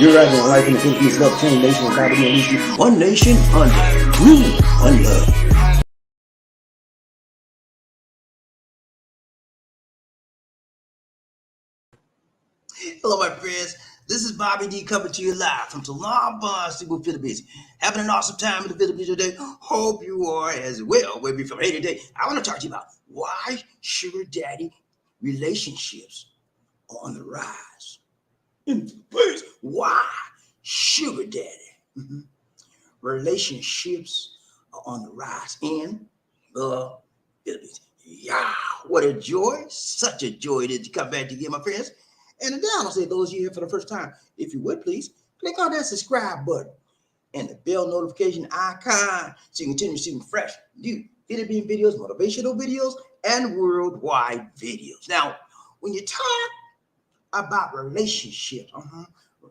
You're right on life in the Philippines, love, chain nation, and poverty, and issue. One nation under rule, one love. Hello, my friends. This is BobbieD coming to you live from Talamba, Cebu, Philippines. Having an awesome time in the Philippines today. Hope you are as well. Maybe from here today. I want to talk to you about why sugar daddy relationships are on the rise. Please, why sugar daddy relationships are on the rise in the Philippines. Yeah, what a joy. Such a joy it is to come back to you, my friends. And then I'll say those of you here for the first time, if you would please, click on that subscribe button and the bell notification icon so you can continue receiving fresh, new Philippine videos, motivational videos, and worldwide videos. Now, when you talk about relationships,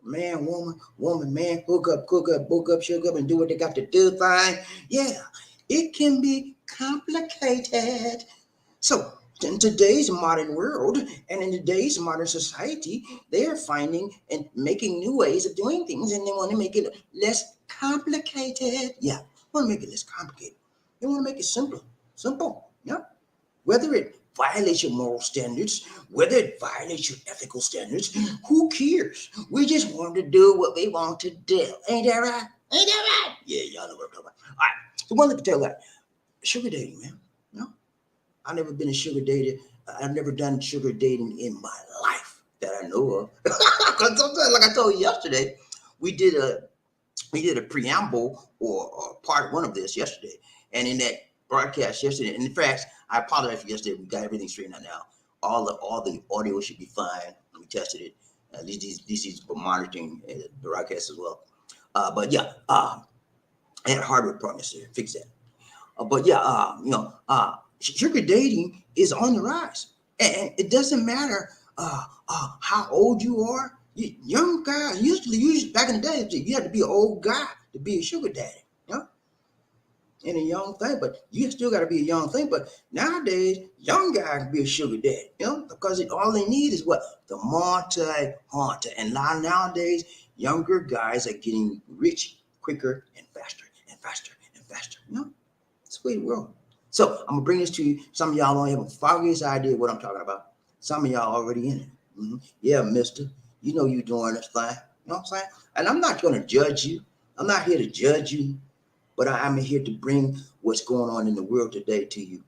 man, woman, man, hook up, book up, sugar up, and do what they got to do thing. Yeah, it can be complicated. So, in today's modern world and in today's modern society, they are finding and making new ways of doing things, and they want to make it less complicated. Yeah, they want to make it less complicated. They want to make it simple. Yeah, whether it violates your moral standards, whether it violates your ethical standards, who cares? We just want to do what we want to do. Ain't that right? Ain't that right? Yeah, y'all know what I'm talking about. All right. So one thing to tell that sugar dating, man. I've never been a sugar dater. I've never done sugar dating in my life that I know of. Because sometimes, like I told you yesterday, we did a preamble or part one of this yesterday, and in that broadcast yesterday, and in fact, I apologize for yesterday. We got everything straightened out now. All the audio should be fine. We tested it. These is monitoring the broadcast as well. But yeah, I had hardware problems to fix that. But yeah, sugar dating is on the rise, and it doesn't matter how old you are. Young guys usually back in the day, you had to be an old guy to be a sugar daddy, and a young thing. But you still got to be a young thing. But nowadays, young guys can be a sugar daddy, because all they need is what the multi-haunter. And nowadays, younger guys are getting rich quicker and faster and faster and faster. It's the way the world. So I'm gonna bring this to you. Some of y'all don't have a foggiest idea what I'm talking about. Some of y'all already in it. Yeah, mister, you doing this thing. You know what I'm saying? And I'm not gonna judge you. I'm not here to judge you, but I'm here to bring what's going on in the world today to you.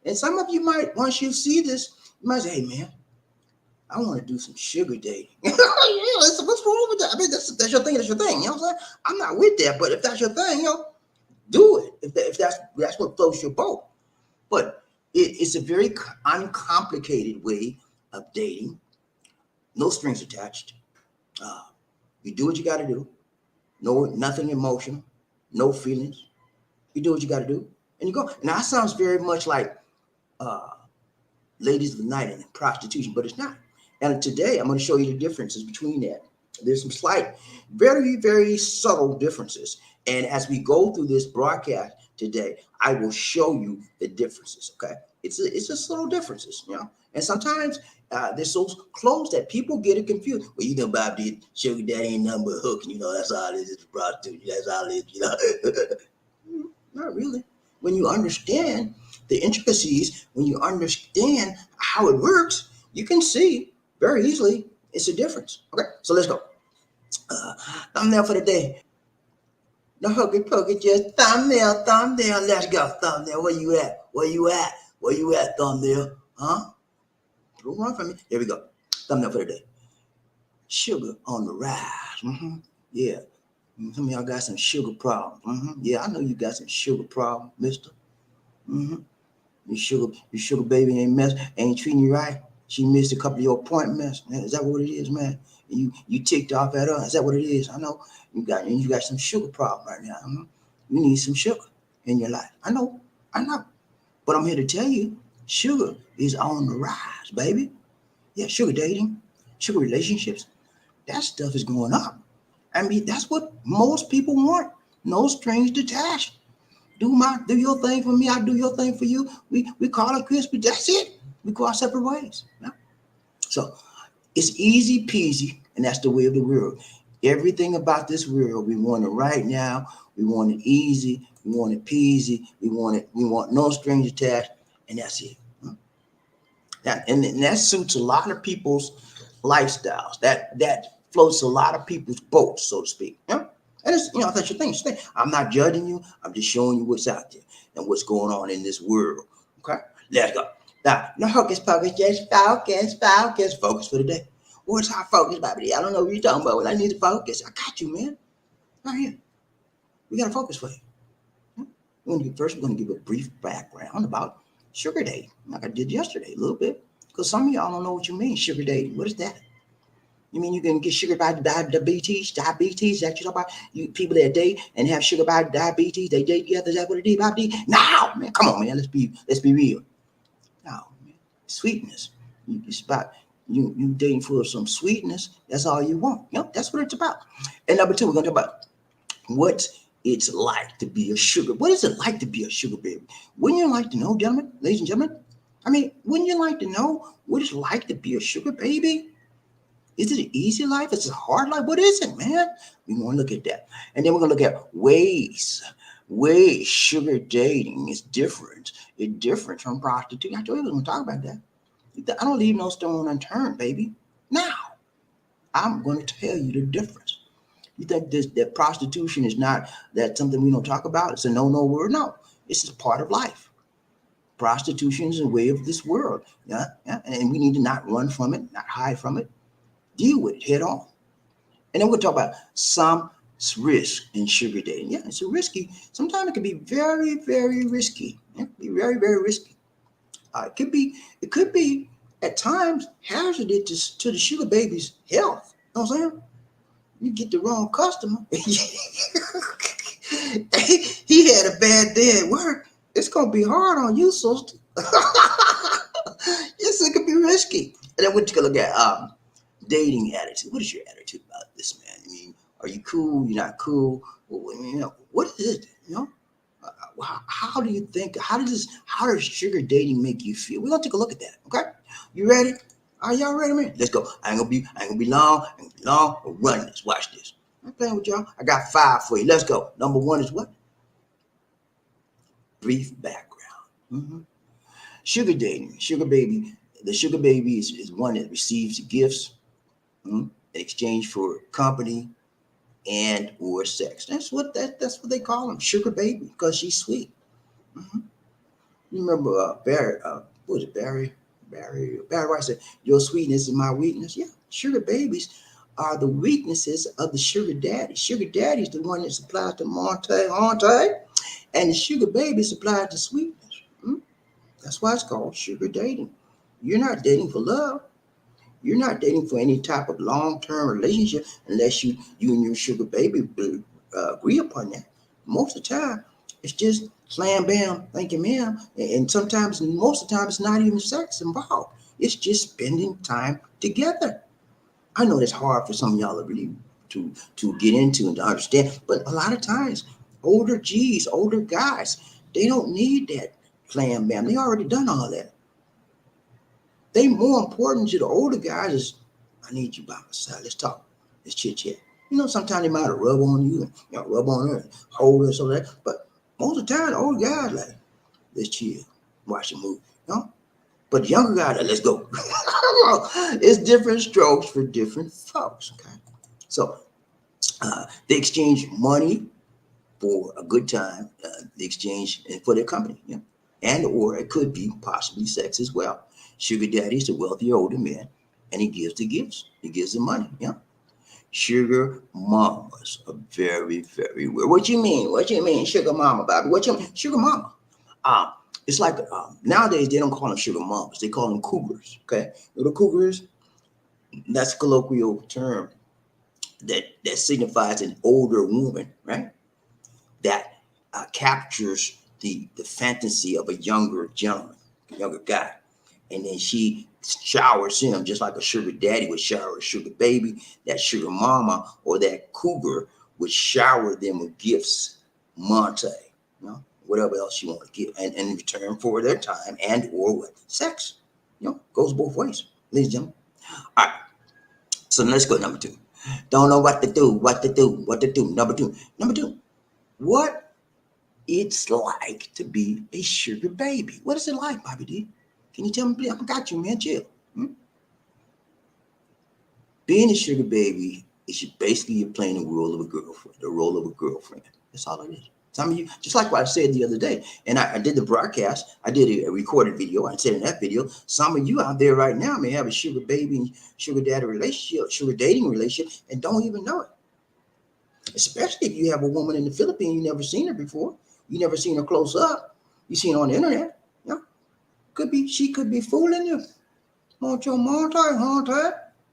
And some of you might, once you see this, you might say, hey man, I want to do some sugar dating. What's wrong with that? I mean, that's your thing, You know what I'm saying? I'm not with that, but if that's your thing, do it. If that's what floats your boat. But it's a very uncomplicated way of dating. No strings attached. You do what you got to do. Nothing emotional. No feelings. You do what you got to do, and you go. Now that sounds very much like Ladies of the Night and Prostitution, but it's not. And today I'm going to show you the differences between that. There's some slight, very, very subtle differences. And as we go through this broadcast today, I will show you the differences. Okay, it's just little differences, And sometimes they're so close that people get it confused. Well, BobbieD, sugar daddy ain't nothing but hooking. That's all it is. It's prostitution. That's all it is. Not really. When you understand the intricacies, when you understand how it works, you can see very easily it's a difference. Okay, so let's go. Thumbnail for the day. The hooky pokey, just thumbnail. Let's go, thumbnail. Where you at, thumbnail? Don't run from me. Here we go. Thumbnail for the day. Sugar on the rise. Yeah. Some of y'all got some sugar problems. Yeah, I know you got some sugar problems, mister. Your sugar baby ain't treating you right. She missed a couple of your appointments. Man, is that what it is, man? You ticked off at her. Is that what it is? I know you got some sugar problem right now. You need some sugar in your life. I know. But I'm here to tell you, sugar is on the rise, baby. Yeah, sugar dating, sugar relationships, that stuff is going up. I mean, that's what most people want. No strings attached. Do your thing for me. I do your thing for you. We call it quits, but that's it. We go our separate ways. So it's easy peasy, and that's the way of the world. Everything about this world, we want it right now. We want it easy. We want it peasy. We want it. We want no strings attached, and that's it. And that suits a lot of people's lifestyles. That floats a lot of people's boats, so to speak. Yeah? And it's, that's your thing. It's your thing. I'm not judging you. I'm just showing you what's out there and what's going on in this world. Okay, let's go. Now, no hocus pocus, just focus for the day. What's our focus, BobbieD? I don't know what you're talking about. Well, I need to focus. I got you, man. Right here. We got to focus for you. First, we're going to give a brief background about sugar dating, like I did yesterday a little bit, because some of y'all don't know what you mean, sugar dating. What is that? You mean you can get sugar by diabetes? Diabetes? That you talk about? You people that date and have sugar by diabetes, they date together. Is that what it is, BobbieD? No, man. Come on, man. Let's be real. No, man. Sweetness. It's about you dating for some sweetness. That's all you want. That's what it's about. And number two, we're gonna talk about what it's like to be a sugar. What is it like to be a sugar baby? Wouldn't you like to know, gentlemen, ladies and gentlemen? I mean, wouldn't you like to know what it's like to be a sugar baby? Is it an easy life? Is it a hard life? What is it, man? We want to look at that. And then we're going to look at ways sugar dating is different. It's different from prostitution. I told you we're going to talk about that. I don't leave no stone unturned, baby. Now, I'm going to tell you the difference. You think that prostitution is not that something we don't talk about? It's a no word? No, it's just part of life. Prostitution is a way of this world. Yeah, and we need to not run from it, not hide from it. Deal with it head on. And then we'll talk about some risk in sugar dating. Yeah, it's a risky. Sometimes it can be very, very risky. Yeah, be very, very risky. It could be at times hazardous to the sugar baby's health. You know what I'm saying? You get the wrong customer. He had a bad day at work. It's gonna be hard on you, sister. Yes, it could be risky. And then we're gonna look at dating attitude. What is your attitude about this, man? I mean, are you cool? You're not cool? Well, what is it? How do you think? How does sugar dating make you feel? We're gonna take a look at that. Okay, you ready? Are y'all ready, man? Let's go. I ain't gonna be long. But run this. Watch this. I'm playing with y'all. I got 5 for you. Let's go. Number 1 is what? Brief background. Sugar dating, sugar baby. The sugar baby is one that receives gifts in exchange for company and or sex. That's what they call them, sugar baby, because she's sweet. You remember Barry? What was it, Barry? Barry White said, "Your sweetness is my weakness." Yeah, sugar babies are the weaknesses of the sugar daddy. Sugar daddy is the one that supplies the Monte, and the sugar baby supplies the sweetness. That's why it's called sugar dating. You're not dating for love. You're not dating for any type of long-term relationship unless you and your sugar baby agree upon that. Most of the time, it's just slam bam, thank you, ma'am. And most of the time, it's not even sex involved. It's just spending time together. I know that's hard for some of y'all to really to get into and to understand, but a lot of times, older guys, they don't need that slam bam. They already done all that. They more important to the older guys is, I need you by my side. Let's talk. Let's chit chat. Sometimes they might rub on you and rub on her and hold her, so that. But most of the time, the older guys like, let's chill, watch a movie. But the younger guys like, let's go. It's different strokes for different folks. Okay, so they exchange money for a good time. They exchange for their company. And or it could be possibly sex as well. Sugar daddy is the wealthier older man, and he gives the gifts. He gives the money. Sugar mamas are very, very weird. What you mean, sugar mama, Bobby? What you mean, sugar mama? It's like nowadays they don't call them sugar mamas. They call them cougars. Okay, little cougars. That's a colloquial term that signifies an older woman, right? That captures the fantasy of a younger gentleman, a younger guy. And then she showers him just like a sugar daddy would shower a sugar baby. That sugar mama or that cougar would shower them with gifts, Monte, whatever else you want to give, and in return for their time and or what? Sex. Goes both ways, ladies and gentlemen. All right. So let's go to number 2. Don't know what to do, what to do, what to do. Number two, what it's like to be a sugar baby. What is it like, BobbieD? Can you tell me, please? I got you, man. Chill. Being a sugar baby is basically you're playing the role of a girlfriend, the role of a girlfriend. That's all it is. Some of you, just like what I said the other day, and I did the broadcast, I did a recorded video, I said in that video, some of you out there right now may have a sugar baby and sugar daddy relationship, sugar dating relationship, and don't even know it. Especially if you have a woman in the Philippines, you never seen her before, you never seen her close up, you seen her on the internet. Yeah, she could be fooling you.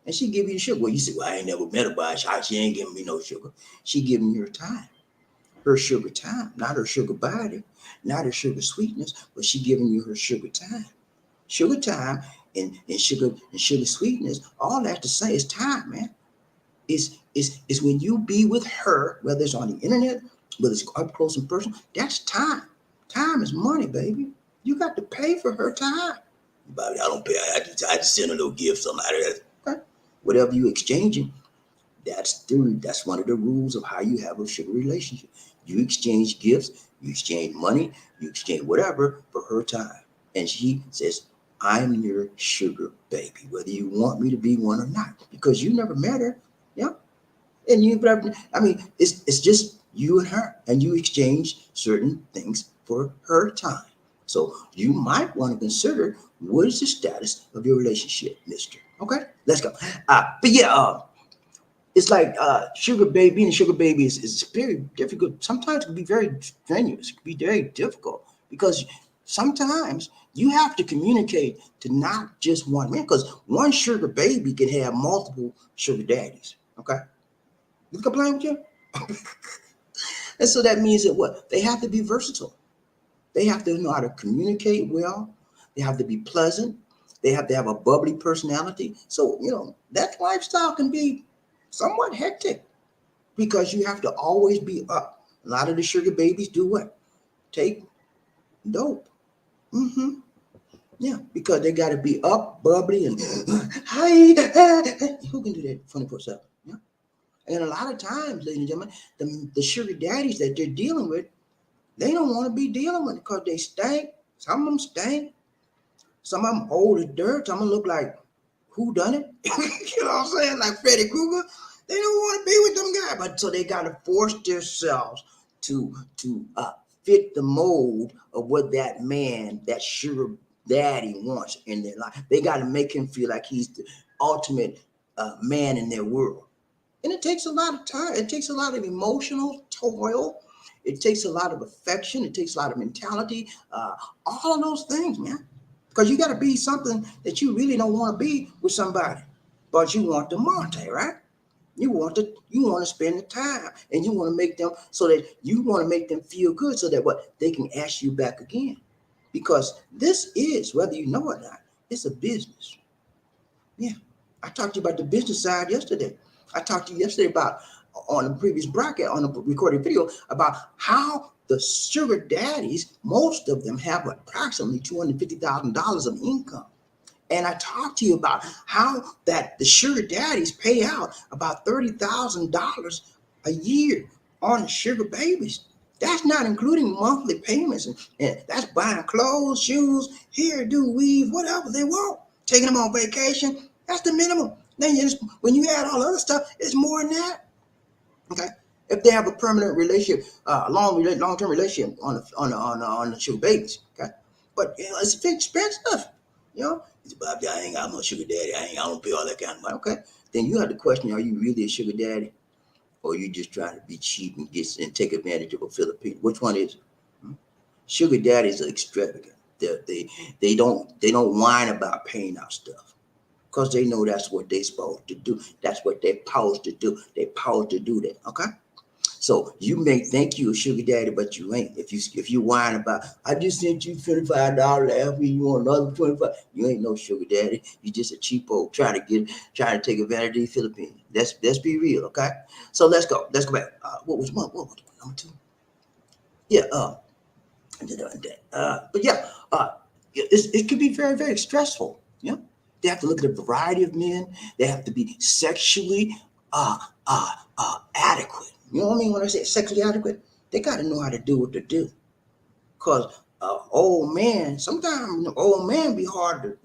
And she give you the sugar. Well, you say, well, I ain't never met her, but she ain't giving me no sugar. She giving you her time. Her sugar time, not her sugar body, not her sugar sweetness, but she giving you her sugar time. Sugar time and sugar sweetness, all that to say is time, man. Is when you be with her, whether it's on the internet, whether it's up close in person, that's time. Time is money, baby. You got to pay for her time. Bobby, I don't pay. I just send her no gift, something like that. Okay. Whatever you exchanging, that's one of the rules of how you have a sugar relationship. You exchange gifts, you exchange money, you exchange whatever for her time. And she says, I'm your sugar baby, whether you want me to be one or not, because you never met her. Yeah. And it's just you and her, and you exchange certain things for her time. So you might want to consider what is the status of your relationship, mister. Okay, let's go. It's like sugar baby. Being a sugar baby is very difficult. Sometimes it can be very strenuous. It can be very difficult because sometimes you have to communicate to not just one man, because one sugar baby can have multiple sugar daddies. Okay, you complain with you, and so that means that what they have to be versatile. They have to know how to communicate well. They have to be pleasant. They have to have a bubbly personality. So that lifestyle can be somewhat hectic because you have to always be up. A lot of the sugar babies do what? Take dope. Yeah, because they got to be up, bubbly, and hi. Who can do that 24/7? Yeah. And a lot of times, ladies and gentlemen, the sugar daddies that they're dealing with, they don't want to be dealing with it because they stink. Some of them stink. Some of them old as dirt. Some of them look like who done it? You know what I'm saying? Like Freddy Krueger. They don't want to be with them guys, but so they got to force themselves to fit the mold of what that man, that sugar daddy wants in their life. They got to make him feel like he's the ultimate man in their world. And it takes a lot of time. It takes a lot of emotional toil. It takes a lot of affection. It takes a lot of mentality. All of those things, man. Because you got to be something that you really don't want to be with somebody, but you want the Monte, right? You want to spend the time, and you want to make them so that you want to make them feel good, so that what they can ask you back again. Because this is, whether you know it or not, it's a business. Yeah, I talked to you about the business side yesterday. I talked to you yesterday about on the previous broadcast, on the recorded video, about how the sugar daddies, most of them have approximately $250,000 of income. And I talked to you about how that the sugar daddies pay out about $30,000 a year on the sugar babies. That's not including monthly payments, and that's buying clothes, shoes, hairdo, weave, whatever they want, taking them on vacation. That's the minimum. Then when you add all the other stuff, it's more than that. Okay, if they have a permanent relationship, long-term relationship on the sugar babies. Okay, but it's expensive. It's about I ain't got no sugar daddy. I don't pay all that kind of money. Okay, then you have to question: are you really a sugar daddy, or you just trying to be cheap and take advantage of a Philippine? Which one is it? Sugar daddies are extravagant. They don't whine about paying out stuff, because they know that's what they're supposed to do. That's what they're supposed to do. They're supposed to do that. Okay. So you may think you a sugar daddy, but you ain't. If you whine about, I just sent you $25 last week, you want another 25, you ain't no sugar daddy. You just a cheapo trying to take advantage of the Philippines. Let's be real, okay? So let's go back. What was number two? Yeah. But yeah, it could be very, very stressful. Yeah. They have to look at a variety of men. They have to be sexually adequate. You know what I mean when I say sexually adequate? They got to know how to do what to do. Cause old man, sometimes old man be hard to.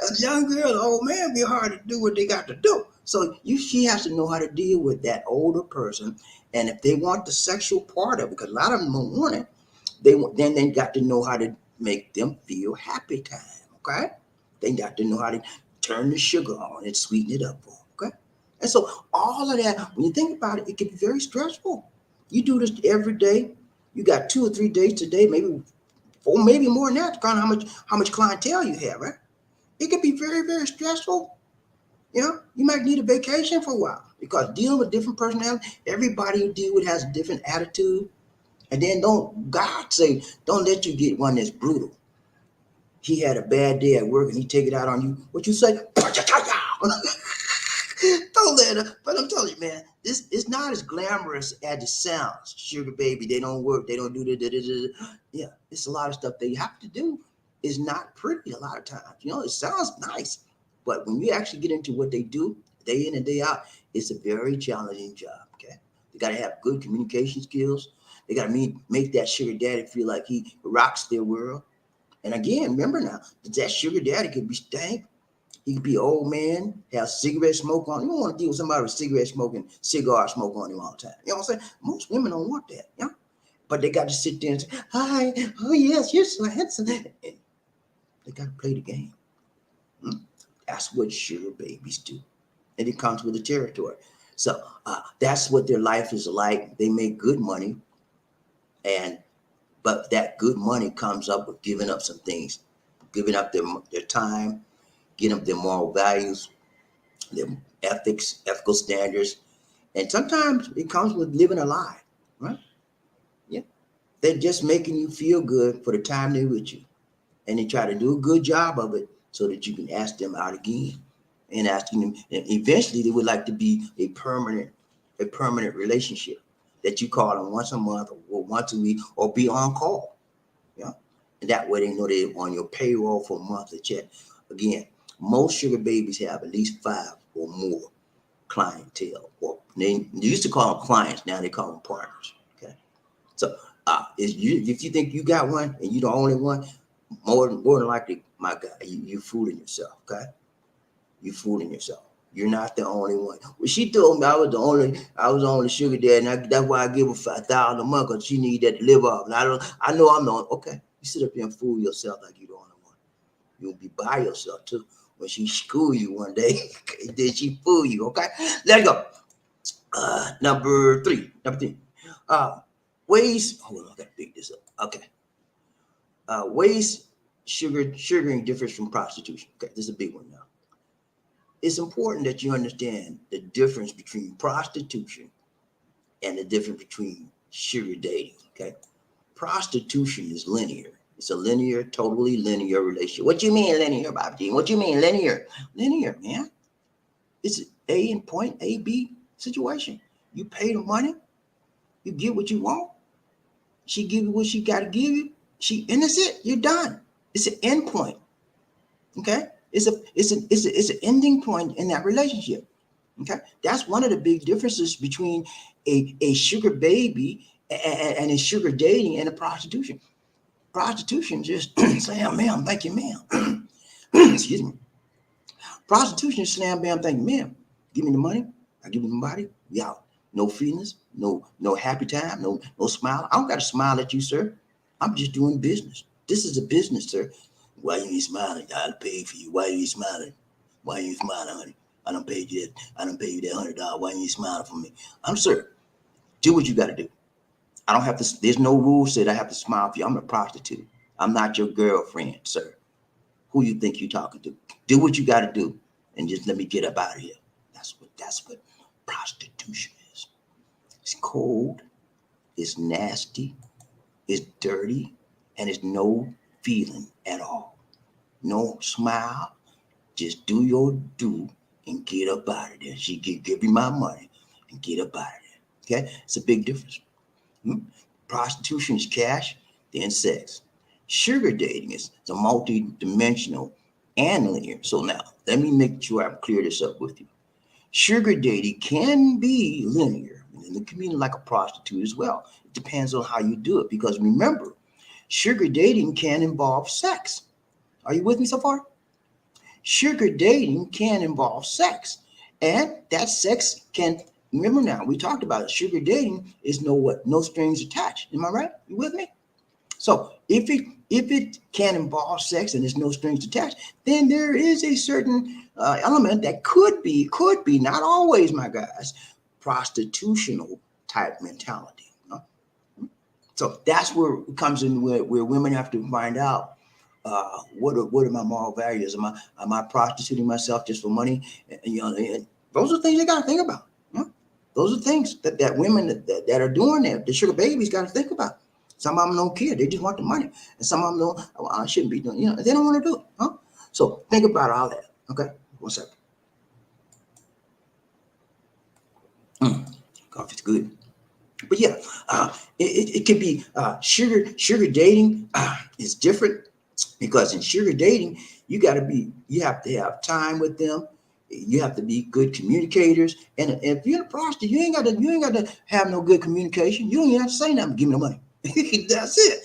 A young girl, old man be hard to do what they got to do. So she has to know how to deal with that older person, and if they want the sexual part of it, because a lot of them don't want it, then they got to know how to make them feel happy time. Okay, they got to know how to turn the sugar on and sweeten it up for them. Okay, and so all of that, when you think about it, it can be very stressful. You do this every day. You got 2 or 3 dates a day, maybe 4, maybe more than that, depending on how much clientele you have, right? It can be very, very stressful. You know, you might need a vacation for a while because dealing with different personalities, everybody you deal with has a different attitude. And then God say, don't let you get one that's brutal. He had a bad day at work and he take it out on you. What you say? Don't let her. But I'm telling you, man, this is not as glamorous as it sounds. Sugar baby, they don't work, they don't do the. Yeah, it's a lot of stuff they have to do. It's not pretty a lot of times. You know, it sounds nice, but when you actually get into what they do day in and day out, it's a very challenging job. Okay, they got to have good communication skills. They got to make that sugar daddy feel like he rocks their world. And again, remember now, that sugar daddy could be stank. He could be an old man, have cigarette smoke on him. You don't want to deal with somebody with cigarette smoking, cigar smoke on him all the time. You know what I'm saying? Most women don't want that, you know? But they got to sit there and say, hi, oh yes, you're so handsome. And they got to play the game. That's what sugar babies do. And it comes with the territory. So that's what their life is like. They make good money, but that good money comes up with giving up some things, giving up their time, giving up their moral values, their ethical standards, and sometimes it comes with living a lie, right? Yeah, they're just making you feel good for the time they're with you, and they try to do a good job of it so that you can ask them out again, and asking them. And eventually, they would like to be a permanent relationship that you call them once a month or once a week or be on call. Yeah, and that way they know they're on your payroll for a monthly check. Again, most sugar babies have at least 5 or more clientele. Or they used to call them clients, now they call them partners. Okay, so if you think you got one and you're the only one, more than likely, my guy, you fooling yourself. Okay, you fooling yourself. You're not the only one. Well, she told me I was the only sugar daddy, and that's why I give her $5,000 a month because she need that to live off. And I know I'm the only. Okay, you sit up here and fool yourself like you're the only one. You'll be by yourself too. When she school you one day, then she fool you. Okay, let's go. Number three. Ways. Hold on, I gotta pick this up. Okay. Ways sugaring differs from prostitution. Okay, this is a big one now. It's important that you understand the difference between prostitution and the difference between sugar dating. Okay, prostitution is linear. It's a totally linear relationship. What you mean linear, BobbieD? What you mean linear? Linear, man. It's A in point A, B situation. You pay the money, you get what you want. She give you what she got to give you. And that's it. You're done. It's an end point. Okay. It's an ending point in that relationship. Okay. That's one of the big differences between a sugar baby and a sugar dating and a prostitution. Prostitution just slam bam, thank you, ma'am. Excuse me. Prostitution is slam bam, thank you, ma'am. Give me the money, I give you the body, we out. No feelings, no happy time, no smile. I don't got to smile at you, sir. I'm just doing business. This is a business, sir. Why you ain't smiling? I'll pay for you. Why you ain't smiling? Why you ain't smiling, honey? I done paid you that $100. Why you ain't smiling for me? I'm sir. Do what you got to do. I don't have to. There's no rule said I have to smile for you. I'm a prostitute. I'm not your girlfriend, sir. Who you think you talking to? Do what you got to do, and just let me get up out of here. That's what prostitution is. It's cold. It's nasty. It's dirty, and it's no feeling at all. No smile. Just do your do and get up out of there. She give me my money and get up out of there. Okay, it's a big difference. Prostitution is cash, then sex. Sugar dating is a multi-dimensional and linear. So now, let me make sure I clear this up with you. Sugar dating can be linear in the community like a prostitute as well. It depends on how you do it because remember, sugar dating can involve sex. Are you with me so far? Sugar dating can involve sex. And that sex can, remember now, we talked about it. Sugar dating is no strings attached. Am I right? You with me? So if it can involve sex and there's no strings attached, then there is a certain element that could be not always, my guys, prostitutional type mentality. So that's where it comes in where women have to find out what are my moral values? Am I prostituting myself just for money? And those are things they got to think about. Those are things that women that are doing that, the sugar babies got to think about. Some of them don't care. They just want the money. And some of them don't, oh, I shouldn't be doing, they don't want to do it. So think about all that. Okay. 1 second. Coffee's good. But yeah, it could be sugar dating is different because in sugar dating, you have to have time with them. You have to be good communicators. And if you're a prostitute, you ain't got to have no good communication. You don't even have to say nothing. Give me the money. That's it.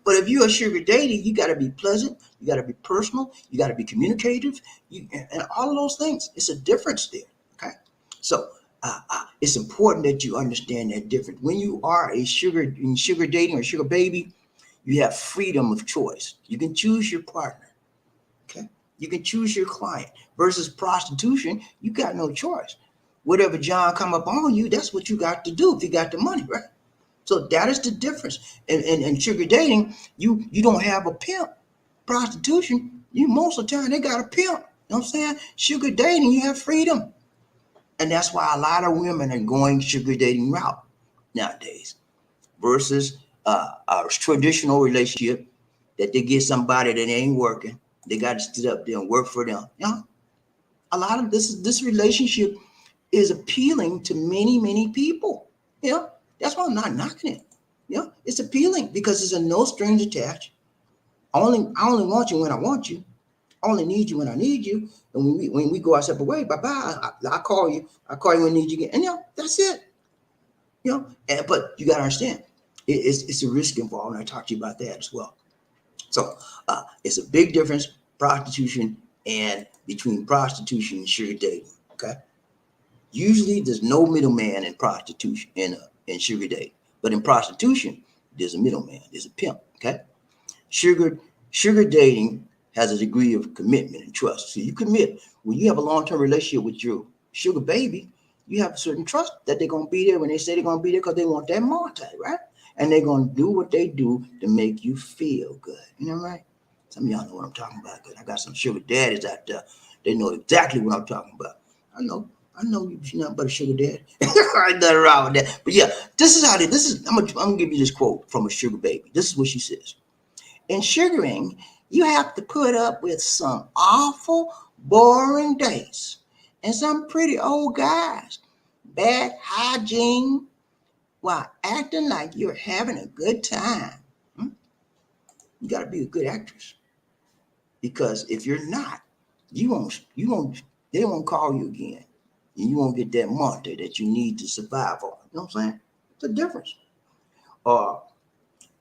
But if you're a sugar dating, you got to be pleasant. You got to be personal. You got to be communicative. And all of those things. It's a difference there. Okay. So it's important that you understand that difference. When you are in sugar dating or sugar baby, you have freedom of choice. You can choose your partner. Okay. You can choose your client versus prostitution. You got no choice. Whatever John come up on you, that's what you got to do if you got the money, right? So that is the difference. And sugar dating, you don't have a pimp. Prostitution, most of the time they got a pimp. You know what I'm saying? Sugar dating, you have freedom. And that's why a lot of women are going sugar dating route nowadays versus a traditional relationship that they get somebody that ain't working. They got to sit up there and work for them. A lot of this relationship is appealing to many, many people. That's why I'm not knocking it. It's appealing because there's no strings attached. I only want you when I want you. I only need you when I need you. And when we go our separate way, bye-bye. I call you. I call you when I need you again. And that's it. But you got to understand, it's a risk involved. And I talked to you about that as well. So it's a big difference, prostitution and between prostitution and sugar dating. Okay. Usually there's no middleman in prostitution in sugar dating, but in prostitution, there's a middleman, there's a pimp. Okay. Sugar dating has a degree of commitment and trust. So you commit when you have a long-term relationship with your sugar baby, you have a certain trust that they're going to be there when they say they're going to be there because they want that multi, right? And they're going to do what they do to make you feel good. You know, right? Some of y'all know what I'm talking about because I got some sugar daddies out there. They know exactly what I'm talking about. I know you're nothing but a sugar daddy. Ain't nothing wrong with that. But yeah, I'm gonna give you this quote from a sugar baby. This is what she says. In sugaring, you have to put up with some awful boring days and some pretty old guys, bad hygiene, while acting like you're having a good time. You got to be a good actress because if you're not, they won't call you again. And you won't get that money that you need to survive on. You know what I'm saying? It's a difference.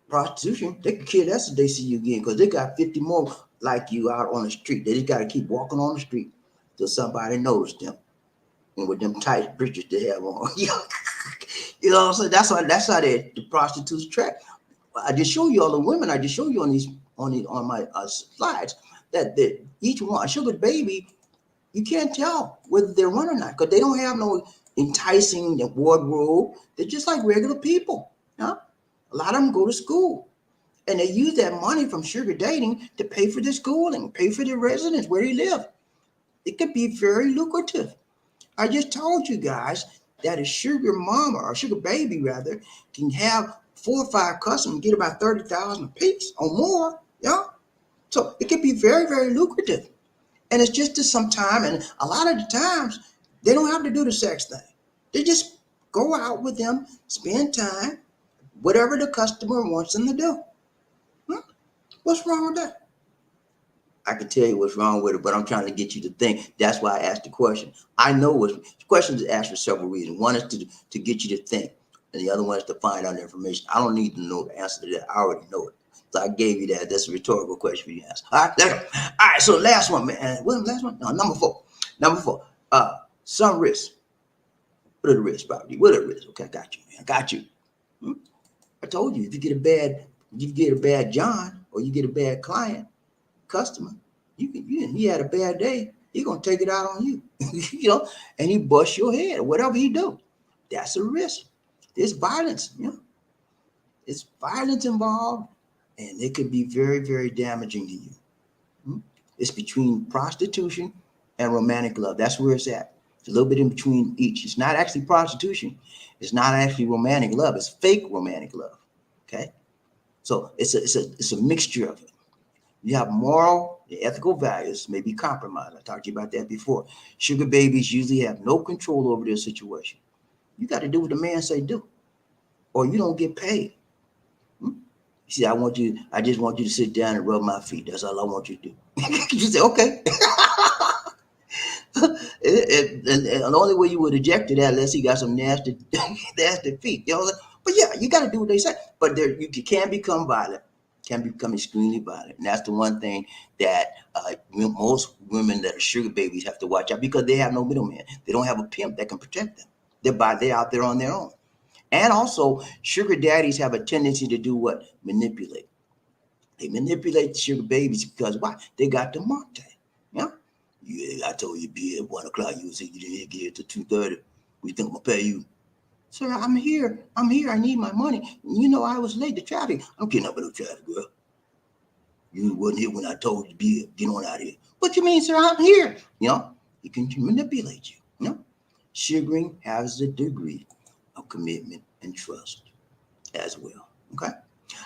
Prostitution, they could care less if they see you again because they got 50 more like you out on the street. They just got to keep walking on the street till somebody notices them. And with them tight breeches they have on. You know what I'm saying? That's how the prostitutes track. I just show you all the women. I just show you on my slides that each one, a sugar baby, you can't tell whether they're one or not because they don't have no enticing wardrobe. They're just like regular people. A lot of them go to school and they use that money from sugar dating to pay for their schooling, pay for their residence where they live. It could be very lucrative. I just told you guys that a sugar mama or sugar baby rather can have 4 or 5 customers, get about 30,000 a piece or more. So it could be very, very lucrative. And it's just some time. And a lot of the times they don't have to do the sex thing. They just go out with them, spend time, whatever the customer wants them to do. What's wrong with that? I can tell you what's wrong with it, but I'm trying to get you to think. That's why I asked the question. I know what questions are asked for several reasons. One is to get you to think, and the other one is to find out information. I don't need to know the answer to that. I already know it. So I gave you that. That's a rhetorical question for you to ask. All right, let's go. All right, so last one, man. What last one? No, number four. Number four. Some risks. What are the risks, Bobby? What are the risks? Okay, I got you, man. I got you. I told you, if you get a bad John, or you get a bad customer, he had a bad day, he gonna take it out on you, you know, and he bust your head or whatever he do. That's a risk. There's violence, you know. It's violence involved, and it could be very, very damaging to you. It's between prostitution and romantic love. That's where it's at. It's a little bit in between each. It's not actually prostitution. It's not actually romantic love. It's fake romantic love. Okay, so it's a mixture of it. You have moral and ethical values may be compromised. I talked to you about that before. Sugar babies usually have no control over their situation. You got to do what the man say do, or you don't get paid. You see, I just want you to sit down and rub my feet. That's all I want you to do. You say, okay. And the only way you would eject to that, unless he got some nasty feet. You know, but yeah, you got to do what they say. But you can become violent, can become extremely violent, and that's the one thing that most women that are sugar babies have to watch out, because they have no middleman. They don't have a pimp that can protect them. They're out there on their own. And also, sugar daddies have a tendency to do what? Manipulate. They manipulate the sugar babies because why? They got the mark tag. Yeah. Yeah, I told you be at 1 o'clock. You said you didn't get here till 2:30. We think I'm gonna pay you. Sir, I'm here. I need my money. You know I was late to traffic. I'm getting up in the traffic, girl. You wasn't here when I told you to be here. Get on out of here. What you mean, sir? I'm here. You know, he can manipulate you. You know, sugaring has a degree of commitment and trust as well. Okay.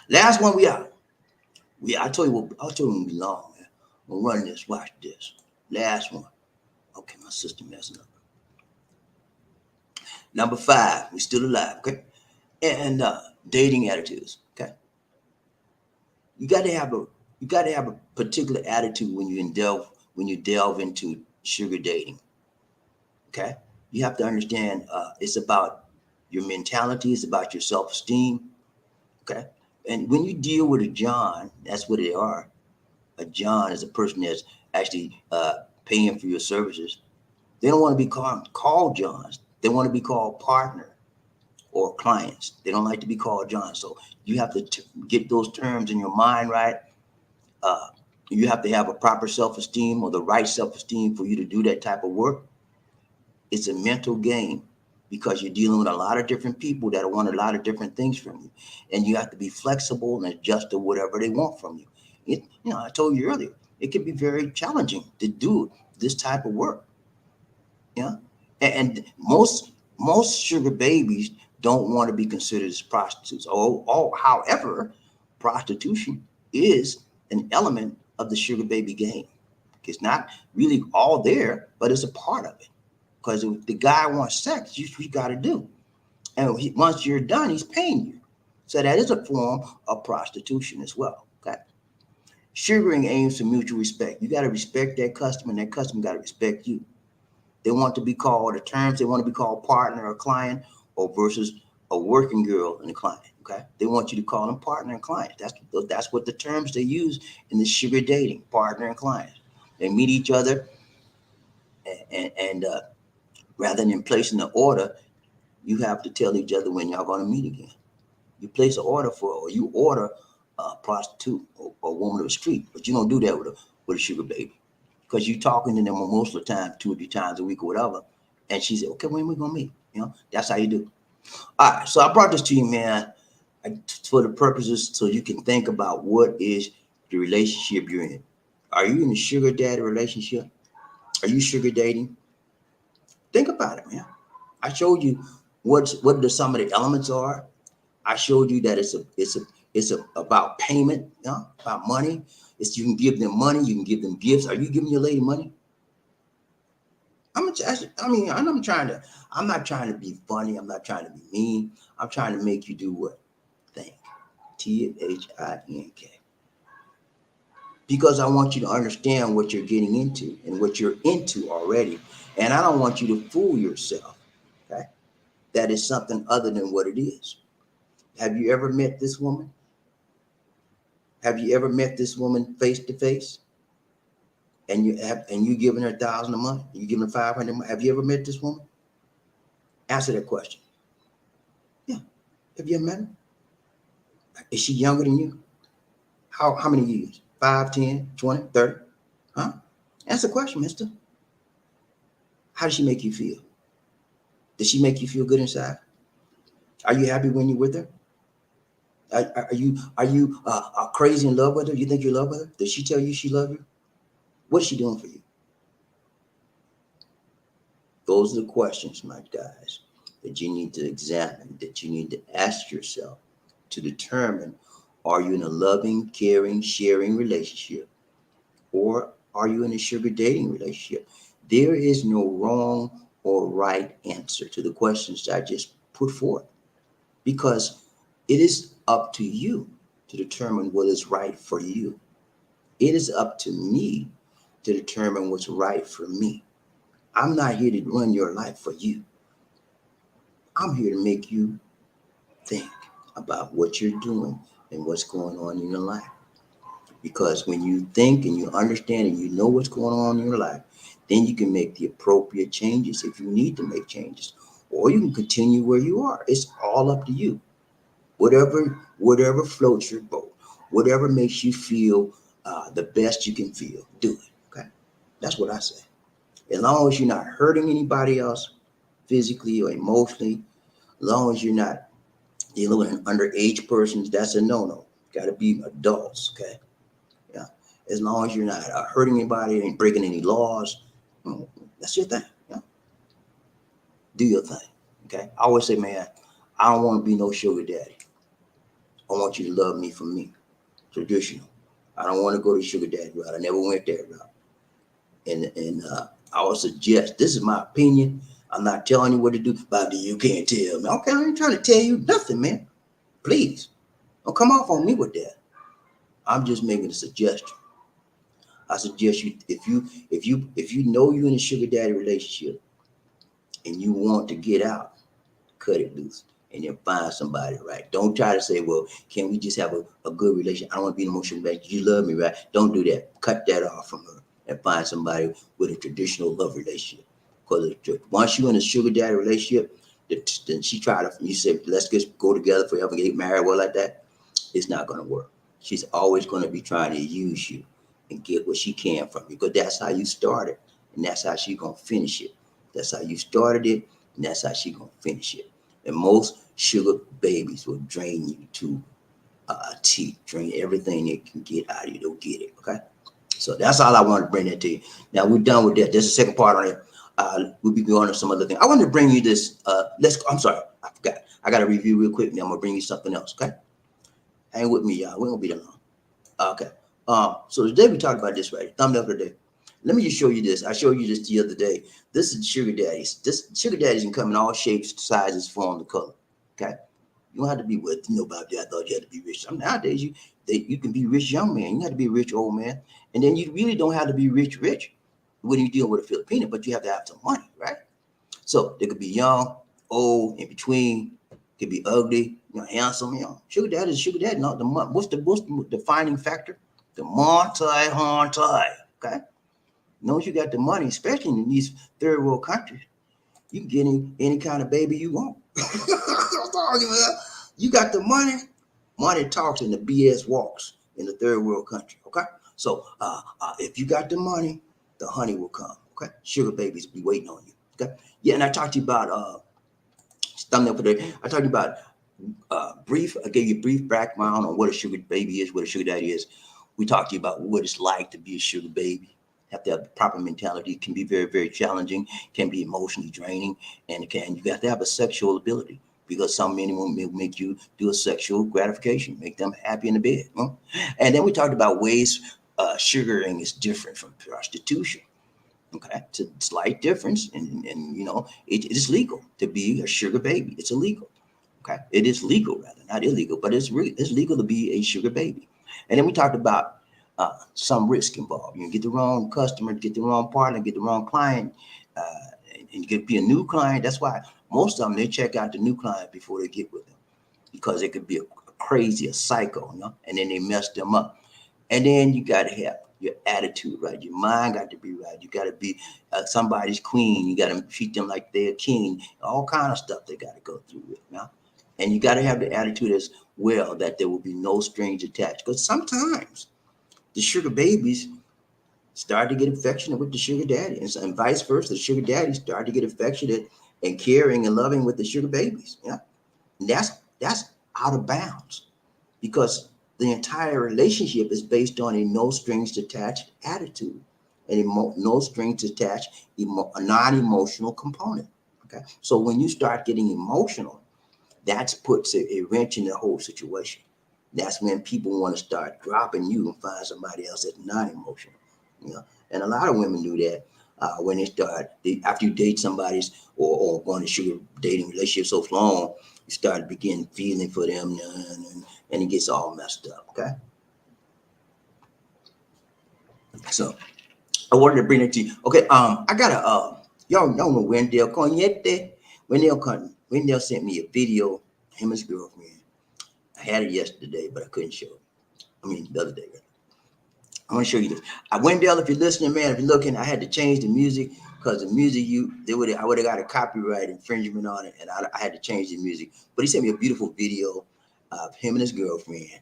Last one we out. I told you it won't be long, man. We'll run this. Watch this. Last one. Okay, my system messing up. Number 5, we still alive, okay? And dating attitudes, okay? You got to have a particular attitude when you delve into sugar dating, okay? You have to understand it's about your mentality, it's about your self-esteem, okay? And when you deal with a John, that's what they are. A John is a person that's actually paying for your services. They don't want to be called Johns. They want to be called partner or clients. They don't like to be called John. So you have to get those terms in your mind right. You have to have a proper self-esteem, or the right self-esteem, for you to do that type of work. It's a mental game, because you're dealing with a lot of different people that want a lot of different things from you. And you have to be flexible and adjust to whatever they want from you. I told you earlier, it can be very challenging to do this type of work. Yeah. And most sugar babies don't want to be considered as prostitutes. However, prostitution is an element of the sugar baby game. It's not really all there, but it's a part of it. Because if the guy wants sex, you got to do. And once you're done, he's paying you. So that is a form of prostitution as well. Okay. Sugaring aims to mutual respect. You got to respect that customer, and that customer got to respect you. They want to be called the terms. They want to be called partner or client, or versus a working girl and a client. Okay, they want you to call them partner and client. That's what the terms they use in the sugar dating, partner and client. They meet each other, and rather than placing an order, you have to tell each other when y'all going to meet again. You place an order or you order a prostitute or a woman of the street, but you don't do that with a sugar baby. Because you're talking to them most of the time, 2 or 3 times a week or whatever. And she said, okay, when we going to meet? You know, that's how you do. All right, so I brought this to you, man, for the purposes so you can think about what is the relationship you're in. Are you in a sugar daddy relationship? Are you sugar dating? Think about it, man. I showed you what some of the elements are. I showed you that it's about payment, you know, about money. You can give them money, you can give them gifts. Are you giving your lady money? I'm not trying to be funny. I'm not trying to be mean. I'm trying to make you do what? Think. THINK. because I want you to understand what you're getting into and what you're into already. And I don't want you to fool yourself. Okay. That is something other than what it is. Have you ever met this woman? Have you ever met this woman face to face? And you giving her 1,000 a month? You giving her 500 a month? Have you ever met this woman? Answer that question. Yeah. Have you ever met her? Is she younger than you? How many years? 5, 10, 20, 30? Huh? Answer the question, mister. How does she make you feel? Does she make you feel good inside? Are you happy when you're with her? Are you crazy in love with her? You think you're in love with her? Does she tell you she loves you? What is she doing for you? Those are the questions, my guys, that you need to examine, that you need to ask yourself to determine, are you in a loving, caring, sharing relationship, or are you in a sugar dating relationship? There is no wrong or right answer to the questions that I just put forth, because it is up to you to determine what is right for you. It is up to me to determine what's right for me. I'm not here to run your life for you. I'm here to make you think about what you're doing and what's going on in your life. Because when you think and you understand and you know what's going on in your life, then you can make the appropriate changes if you need to make changes. Or you can continue where you are. It's all up to you. Whatever floats your boat, whatever makes you feel the best you can feel, do it. Okay, that's what I say. As long as you're not hurting anybody else physically or emotionally, as long as you're not dealing with an underage person, that's a no-no. Got to be adults. Okay, yeah. As long as you're not hurting anybody and breaking any laws, that's your thing. Yeah, do your thing. Okay, I always say, man, I don't want to be no sugar daddy. I want you to love me for me. Traditional. I don't want to go to sugar daddy route. I never went there route. And I would suggest, this is my opinion. I'm not telling you what to do. Bobby, you can't tell me. Okay, I ain't trying to tell you nothing, man. Please, don't come off on me with that. I'm just making a suggestion. I suggest you, if you know you're in a sugar daddy relationship and you want to get out, cut it loose and then find somebody right. Don't try to say, well, can we just have a good relationship? I don't want to be in an emotional relationship. You love me, right? Don't do that. Cut that off from her and find somebody with a traditional love relationship. Because once you're in a sugar daddy relationship, then she try to, you say, let's just go together forever and get married, well, like that. It's not going to work. She's always going to be trying to use you and get what she can from you, because that's how you started, and that's how she's going to finish it. That's how you started it, and that's how she's going to finish it. And most sugar babies will drain you to teeth, drain everything they can get out of you. They'll get it, okay? So that's all I wanted to bring that to you. Now we're done with that. There's a second part on it. We'll be going on some other thing. I wanted to bring you this. I'm sorry, I forgot. I got to review real quick. Now I'm gonna bring you something else, okay? Hang with me, y'all. We won't be that long. Okay. So today we talked about this, right? Thumbnail for the day. Let me just show you this. I showed you this the other day. This is sugar daddies. This sugar daddies can come in all shapes, sizes, forms, and color. Okay. You don't have to be with nobody. I thought you had to be rich. Nowadays, you can be rich young man. You have to be a rich old man, and then you really don't have to be rich when you deal with a Filipino. But you have to have some money, right? So they could be young, old, in between. Could be ugly, handsome. Sugar daddy is sugar daddy. Not the money. What's the defining factor? The multi. Okay. Once you got the money, especially in these third world countries, you can get any kind of baby you want. You got the money. Money talks and the BS walks in the third world country. Okay. So if you got the money, the honey will come. Okay. Sugar babies will be waiting on you. Okay. Yeah, and I talked to you about thumbnail for today. I talked to you about I gave you a brief background on what a sugar baby is, what a sugar daddy is. We talked to you about what it's like to be a sugar baby. Have to have the proper mentality. It can be very, very challenging, can be emotionally draining, and you got to have a sexual ability, because some men will make you do a sexual gratification, make them happy in the bed. Huh? And then we talked about ways sugaring is different from prostitution. Okay, it's a slight difference, and it is legal to be a sugar baby. It's illegal. Okay, it is legal rather, not illegal, but it's legal to be a sugar baby. And then we talked about some risk involved. You get the wrong customer, get the wrong partner, get the wrong client, and you could be a new client. That's why most of them, they check out the new client before they get with them, because it could be a crazy, a psycho, and then they mess them up. And then you got to have your attitude right. Your mind got to be right. You got to be somebody's queen. You got to treat them like they're king. All kind of stuff they got to go through with now. And you got to have the attitude as well that there will be no strings attached. Because sometimes the sugar babies start to get affectionate with the sugar daddy, and vice versa. The sugar daddy start to get affectionate and caring and loving with the sugar babies. Yeah, and that's out of bounds, because the entire relationship is based on a no strings attached attitude, and no strings attached a non-emotional component. Okay, so when you start getting emotional, that puts a wrench in the whole situation. That's when people want to start dropping you and find somebody else that's non-emotional. And a lot of women do that when after you date somebody's or go on a sugar dating relationship so long, you start to begin feeling for them, and it gets all messed up. Okay, so I wanted to bring it to you. Okay, I got y'all know Wendell Cognette. Wendell sent me a video, him and his girlfriend. I had it yesterday, but I couldn't show it. I mean, the other day. I want to show you this. Wendell, if you're listening, man, if you're looking, I had to change the music because the music I would have got a copyright infringement on it, and I had to change the music. But he sent me a beautiful video of him and his girlfriend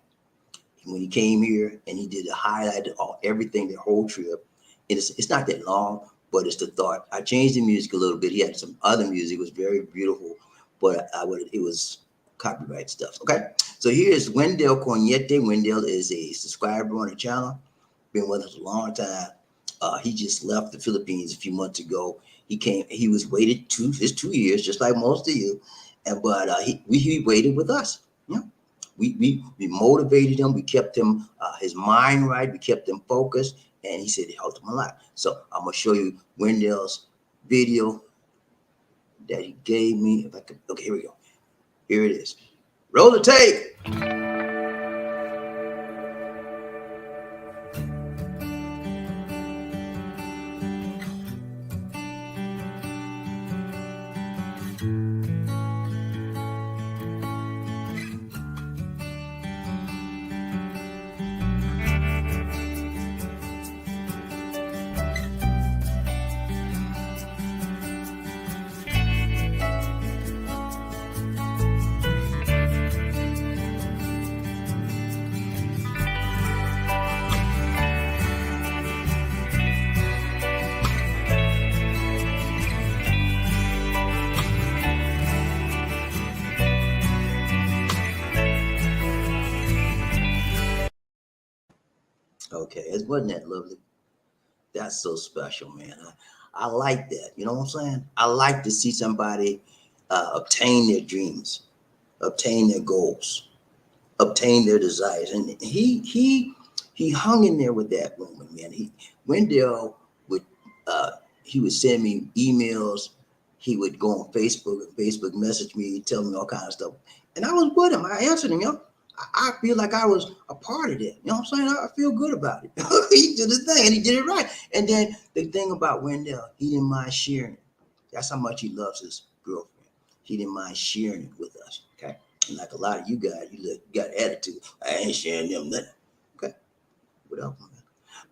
when he came here, and he did a highlight of everything, the whole trip. It's not that long, but it's the thought. I changed the music a little bit. He had some other music. It was very beautiful, but it was copyright stuff. Okay, so here's Wendell Cognette. Wendell is a subscriber on the channel. Been with us a long time. He just left the Philippines a few months ago. He was waited 2 years, just like most of you, but he waited with us. We motivated him. We kept him his mind right. We kept him focused, and he said it helped him a lot. So I'm gonna show you Wendell's video that he gave me. If I could, okay, here we go. Here it is. Roll the tape. Okay, it wasn't that lovely. That's so special, man. I like that. You know what I'm saying? I like to see somebody obtain their dreams, obtain their goals, obtain their desires. And he hung in there with that woman, man. Wendell would he would send me emails. He would go on Facebook and Facebook message me, tell me all kinds of stuff. And I was with him. I answered him, I feel like I was a part of that. You know what I'm saying? I feel good about it. He did his thing and he did it right. And then the thing about Wendell, he didn't mind sharing it. That's how much he loves his girlfriend. He didn't mind sharing it with us. Okay. And like a lot of you guys, you got attitude. I ain't sharing them nothing. Okay. Whatever.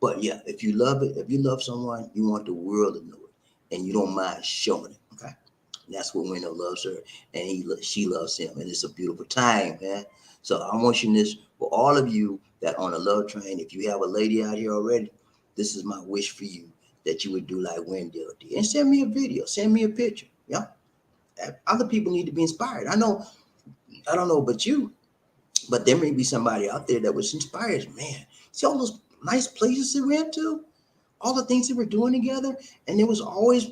But yeah, if you love it, if you love someone, you want the world to know it. And you don't mind showing it. Okay. And that's what Wendell loves her. And she loves him. And it's a beautiful time, man. So I'm wishing this for all of you that on a love train. If you have a lady out here already, this is my wish for you, that you would do like Wendell did. And send me a video, send me a picture. Yeah. Other people need to be inspired. I don't know about you, but there may be somebody out there that was inspired. Man, see all those nice places they went to, all the things they were doing together, and it was always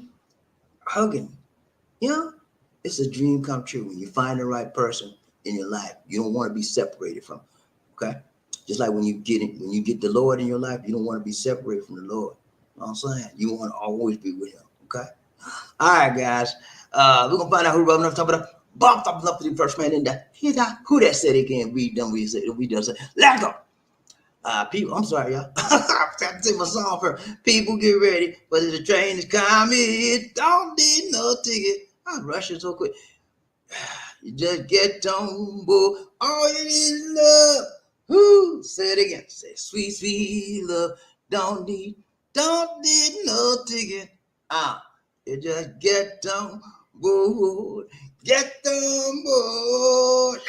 hugging. Yeah. It's a dream come true when you find the right person in your life. You don't want to be separated from, okay? Just like when you get the Lord in your life, you don't want to be separated from the Lord. You know what I'm saying? You want to always be with him, okay? All right, guys. We're gonna find out who rubbing up top of the bump up to the first man in there. Who that said it again? We done said. Let go. People, I'm sorry, y'all. I forgot to sing my song for people. Get ready, but the train is coming. Don't need no ticket. I'm rushing so quick. You just get on board. All you need is love. Who? Say it again. Say sweet, sweet love. Don't need no ticket. You just get on board. Get on board.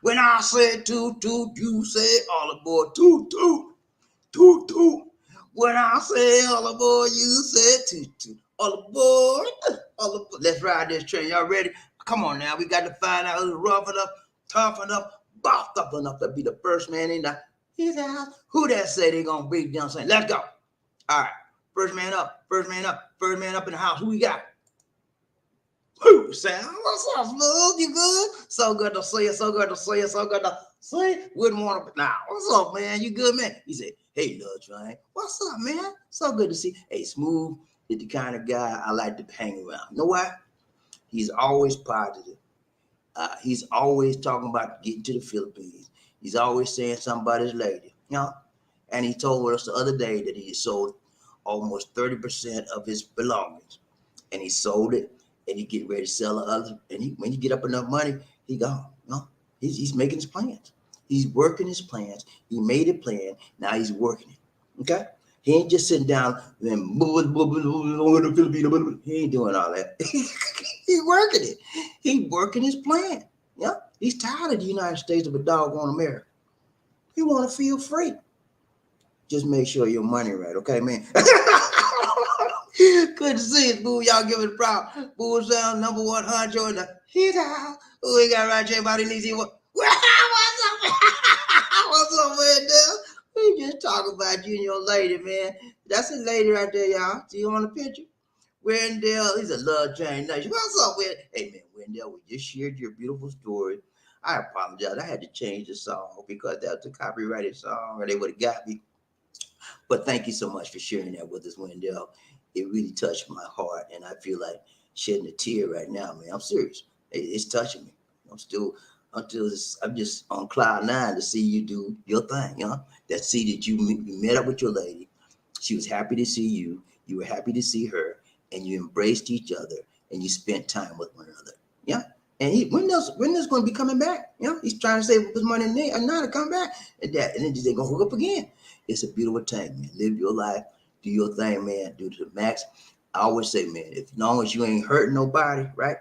When I say toot toot, you say all aboard. Toot toot, toot toot. When I say all aboard, you say toot toot. All aboard, all aboard. Let's ride this train. Y'all ready? Come on now. We got to find out who's rough enough, tough enough, bossed up enough to be the first man in the house. Who that say they gonna beat down saying, let's go. All right. First man up, first man up, first man up in the house. Who we got? Who, Sam? What's up, Smooth? You good? So good to see you, so good to see you, so good to see you. Wouldn't want to, now, what's up, man? You good, man? He said, hey, Lil Train. What's up, man? So good to see you. Hey, Smooth is the kind of guy I like to hang around. You know why? He's always positive. He's always talking about getting to the Philippines. He's always saying something about his lady, you know? And he told us the other day that he sold almost 30% of his belongings. And he sold it. And he get ready to sell the other. And when he get up enough money, he gone. You know? He's making his plans. He's working his plans. He made a plan. Now he's working it. Okay? He ain't just sitting down and he ain't doing all that. He's working it. He's working his plan. Yeah. He's tired of the United States of a doggone America. He want to feel free. Just make sure your money right, okay, man? Good to see you, boo. Y'all give it a proud. Boo sound number 100 in the hit out. Who we got right here? Everybody needs to what's up? What's up, man? We just talking about you and your lady, man. That's a lady right there, y'all. See you on the picture? Wendell, he's a love chain nation. What's up, Wendell? Hey, man, Wendell, we just shared your beautiful story. I apologize. I had to change the song because that was a copyrighted song or they would have got me. But thank you so much for sharing that with us, Wendell. It really touched my heart, and I feel like shedding a tear right now, man. I'm serious. It's touching me. I'm just on cloud 9 to see you do your thing, you know? That see that you met up with your lady. She was happy to see you. You were happy to see her, and you embraced each other, and you spent time with one another. Yeah. And Wendell's going to be coming back. You know, he's trying to save his money now to come back. And then they're going to hook up again. It's a beautiful thing, man. Live your life. Do your thing, man. Do to the max. I always say, man, as long as you ain't hurting nobody, right?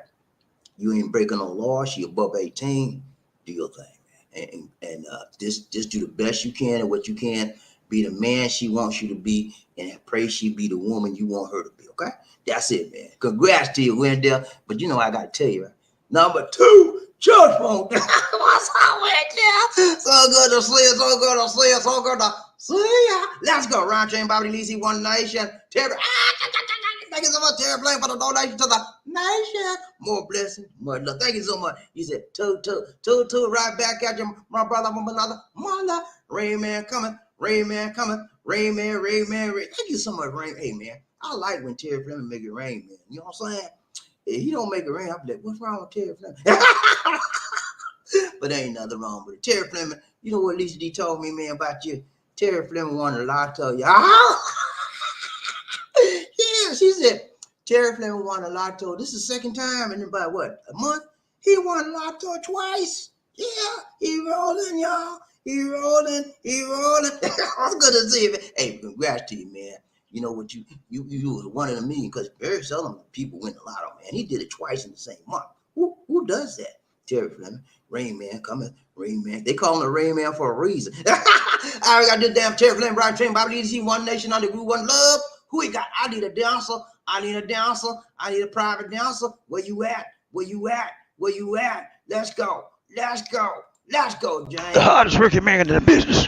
You ain't breaking no laws. She above 18. Do your thing, man. And just do the best you can and what you can. Be the man she wants you to be, and pray she be the woman you want her to be. Okay, that's it, man. Congrats to you, Wendell. But you know I gotta tell you, right? Number 2, church phone. What's up, Wendell? So good to see you. So good to see you. So good to see ya. Let's go. Ron Chain, BobbieD, One Nation. Terry. Thank you so much, Terry Flame, for the donation to the nation. More blessings, more love. Thank you so much. He said, two, right back at you, my brother, mother. Rain Man coming. Rain Man coming. Rain Man. Thank you so much, Rain. Hey, man, I like when Terry Flame make it rain, man. You know what I'm saying? If he don't make it rain, I'll be like, what's wrong with Terry Flame? But ain't nothing wrong with it. Terry Fleming, you know what Lisa D told me, man, about you? Terry Fleming won the lotto. Yeah, she said, Terry Fleming won the lotto. This is the second time in about, what, a month? He won the lotto twice. Yeah, he rolling, y'all. He rolling. It's good to see you. Hey, congrats to you, man. You know what, you was one of the million, because very seldom people win the lotto, man. He did it twice in the same month. Who does that? Terry Fleming, Rain Man coming, Rain Man. They call him the Rain Man for a reason. I got this damn Terry Fleming, Brian Train, BobbieD, One Nation, under Group One Love. Who we got? I need a dancer. I need a private dancer. Where you at? Let's go, James. The hardest working man in the business.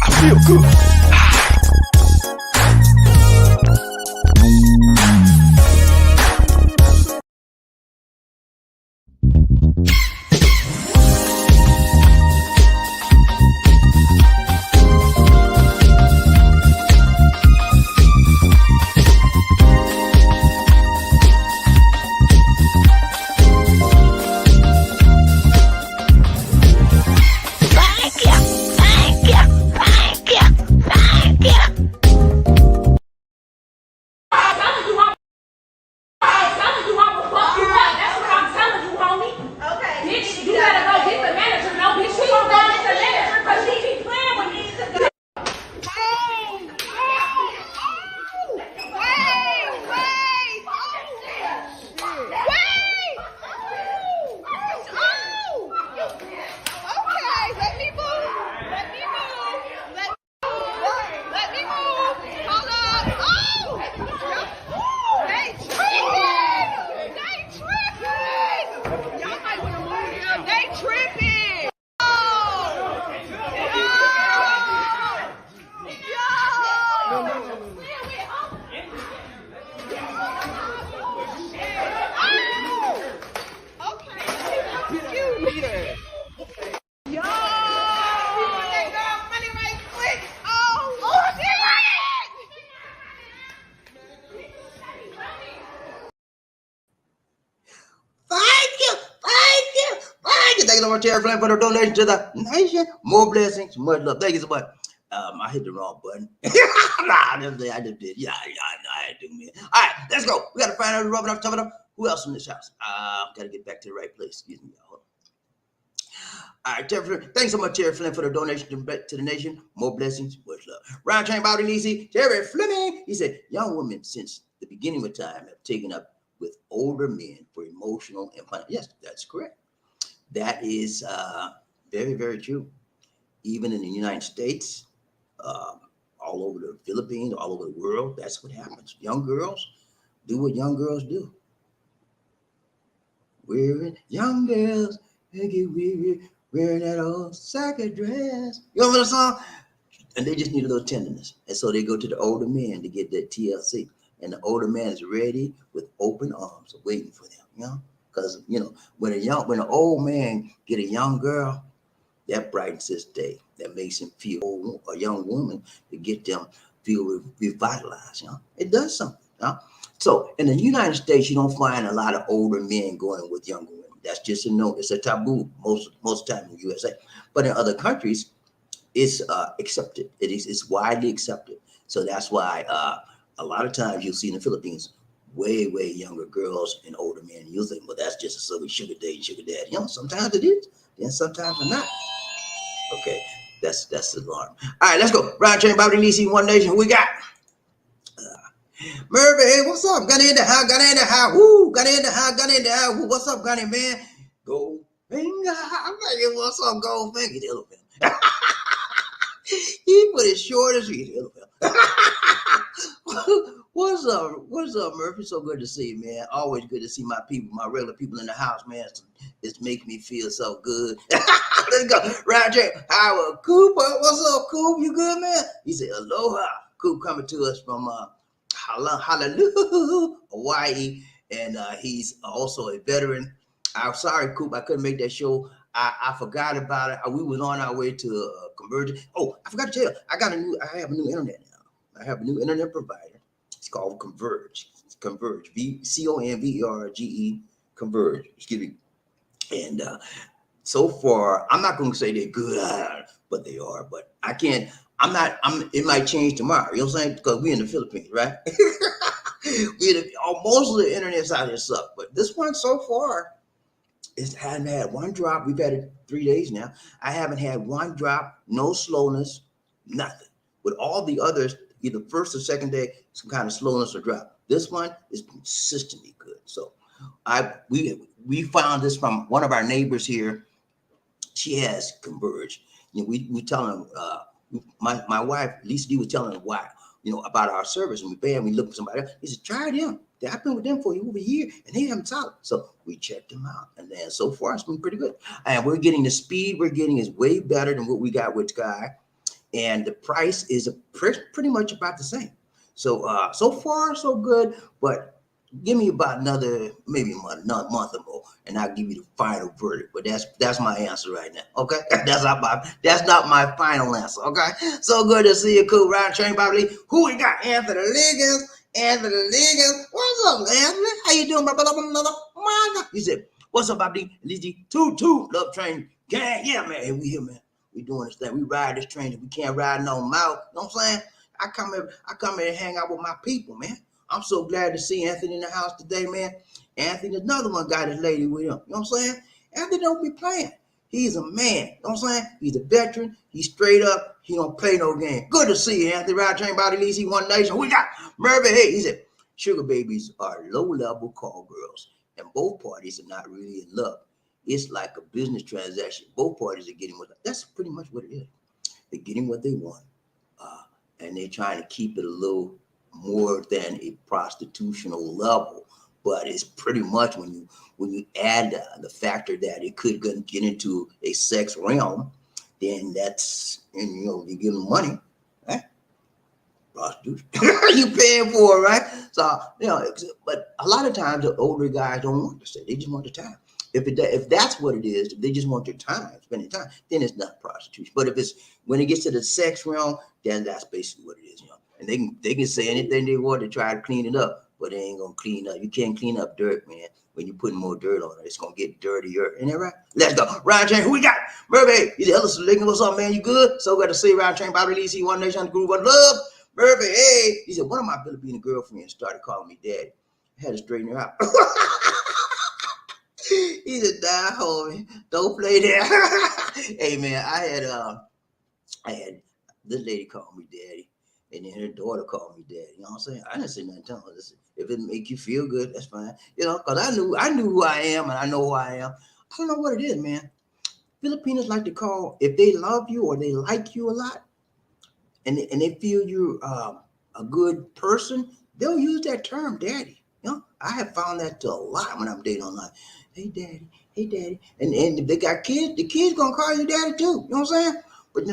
I feel good. Thank you so much, Airline, for the donation to the nation. More blessings, much love. Thank you so much. I hit the wrong button. I just did. Yeah, I do, man. All right, let's go. We got to find out rubbing up, tubbing up. Who else in this house? Got to get back to the right place. Excuse me, y'all. All right, Terry Flynn. Thanks so much, Terry Flynn, for the donation to the nation. More blessings, much love. Round Chain Bobby Easy, Terry Fleming. He said, young women since the beginning of time have taken up with older men for emotional and financial. Yes, that's correct. That is very, very true. Even in the United States, all over the Philippines, all over the world, that's what happens. Young girls do what young girls do. Wearing young girls, they get weary, wearing that old sacker dress. You remember the song? And they just need a little tenderness. And so they go to the older man to get that TLC. And the older man is ready with open arms waiting for them, you know? Because, you know, when an old man get a young girl, that brightens his day. That makes him feel, a young woman, to get them feel revitalized, you know? It does something, you know? So in the United States, you don't find a lot of older men going with younger women. That's just a no. It's a taboo most of the time in the USA. But in other countries, it's accepted. It's widely accepted. So that's why a lot of times you'll see in the Philippines way younger girls and older men. You'll think, well, that's just a silly sugar daddy. You know, sometimes it is, then sometimes it's not. Okay, that's the alarm. All right, let's go. Round Chain Bobby Nisi, One Nation. Who we got? Murphy, hey, what's up? Gunny in the house, Woo, Gunny in the house, Woo, what's up, Gunny, man? Go finger. I'm thinking, what's up, gold finger? The elephant. He put it short as he What's up, Murphy? So good to see you, man. Always good to see my people, my regular people in the house, man. It's making me feel so good. Let's go. Roger Howard Coop. What's up, Coop? You good, man? He said, aloha. Coop coming to us from Honolulu, Hawaii. And he's also a veteran. I'm sorry, Coop, I couldn't make that show. I forgot about it. We was on our way to Converge. Oh, I forgot to tell you, I have a new internet now. I have a new internet provider. It's called Converge. It's Converge. CONVERGE. Converge. Excuse me. And so far, I'm not going to say they're good, but they are. But I can't. It might change tomorrow. You know what I'm saying? Because we're in the Philippines, right? Most of the internet's out here suck, but this one so far, it hadn't had one drop. We've had it 3 days now. I haven't had one drop, no slowness, nothing. With all the others, either first or second day, some kind of slowness or drop. This one is consistently good. So we found this from one of our neighbors here. She has Converge. You know, we tell them, my wife, Lisa D, was telling them why, you know, about our service. And we look for somebody else. He said, try them. I've been with them for over a year and they haven't solid. So we checked them out. And then so far it's been pretty good. And we're getting the speed we're getting is way better than what we got with Sky. And the price is pretty much about the same. So so far so good, but give me about another month or more, and I'll give you the final verdict. But that's my answer right now. Okay, that's not my final answer. Okay, so good to see you, cool. Round Chain Bobby Lee. Who we got? Anthony Liggins. What's up, Anthony? How you doing, my brother? He said, "What's up, Bobby Lee? Two Love Train gang. Yeah, man. We here, man. We doing this thing. We ride this train. If we can't ride no mouth, you know what I'm saying? I come here and hang out with my people, man. I'm so glad to see Anthony in the house today, man. Anthony, another one got his lady with him. You know what I'm saying? Anthony don't be playing. He's a man. You know what I'm saying? He's a veteran. He's straight up. He don't play no game. Good to see you, Anthony. Ride Train Body Leasy, One Nation. We got Murphy. Hey, he said, sugar babies are low-level call girls, and both parties are not really in love. It's like a business transaction. Both parties are getting what. That's pretty much what it is. They're getting what they want, and they're trying to keep it a little more than a prostitutional level. But it's pretty much when you add the factor that it could get into a sex realm, then that's, and you know, you give them money, right? prostitution. You paying for it, right? So, but a lot of times the older guys don't want to stay. They just want the time. If that's what it is, if they just want their time, spending time, then it's not prostitution. But if it's when it gets to the sex realm, then that's basically what it is, And they can say anything they want to try to clean it up, but they ain't gonna clean up. You can't clean up dirt, man. When you putting more dirt on it, it's gonna get dirtier. Ain't that right? Let's go. Ryan Chain, who we got? Murphy, you the Ellis Lincoln, what's up, man? You good? So got to say Ryan Chain, Bobby Lee, One Nation, on the Groove, One Love. Murphy, hey. He said, one of my Philippine girlfriends started calling me daddy. I had to straighten her out. He said, die, homie. Don't play that. Hey, man, I had this lady call me daddy, and then her daughter called me daddy. You know what I'm saying? I didn't say nothing to her. Listen, if it make you feel good, that's fine. Because I knew who I am, and I know who I am. I don't know what it is, man. Filipinos like to call, if they love you or they like you a lot, and they feel you're a good person, they'll use that term daddy. I have found that a lot when I'm dating online. Hey daddy, and if they got kids, the kids gonna call you daddy too. You know what I'm saying? But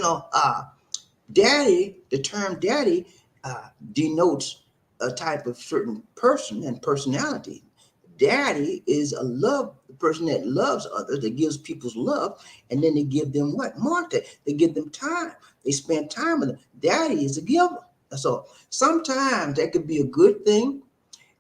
daddy, the term daddy denotes a type of certain person and personality. Daddy is the person that loves others, that gives people's love, and then they give them what? More. They give them time. They spend time with them. Daddy is a giver. So sometimes that could be a good thing,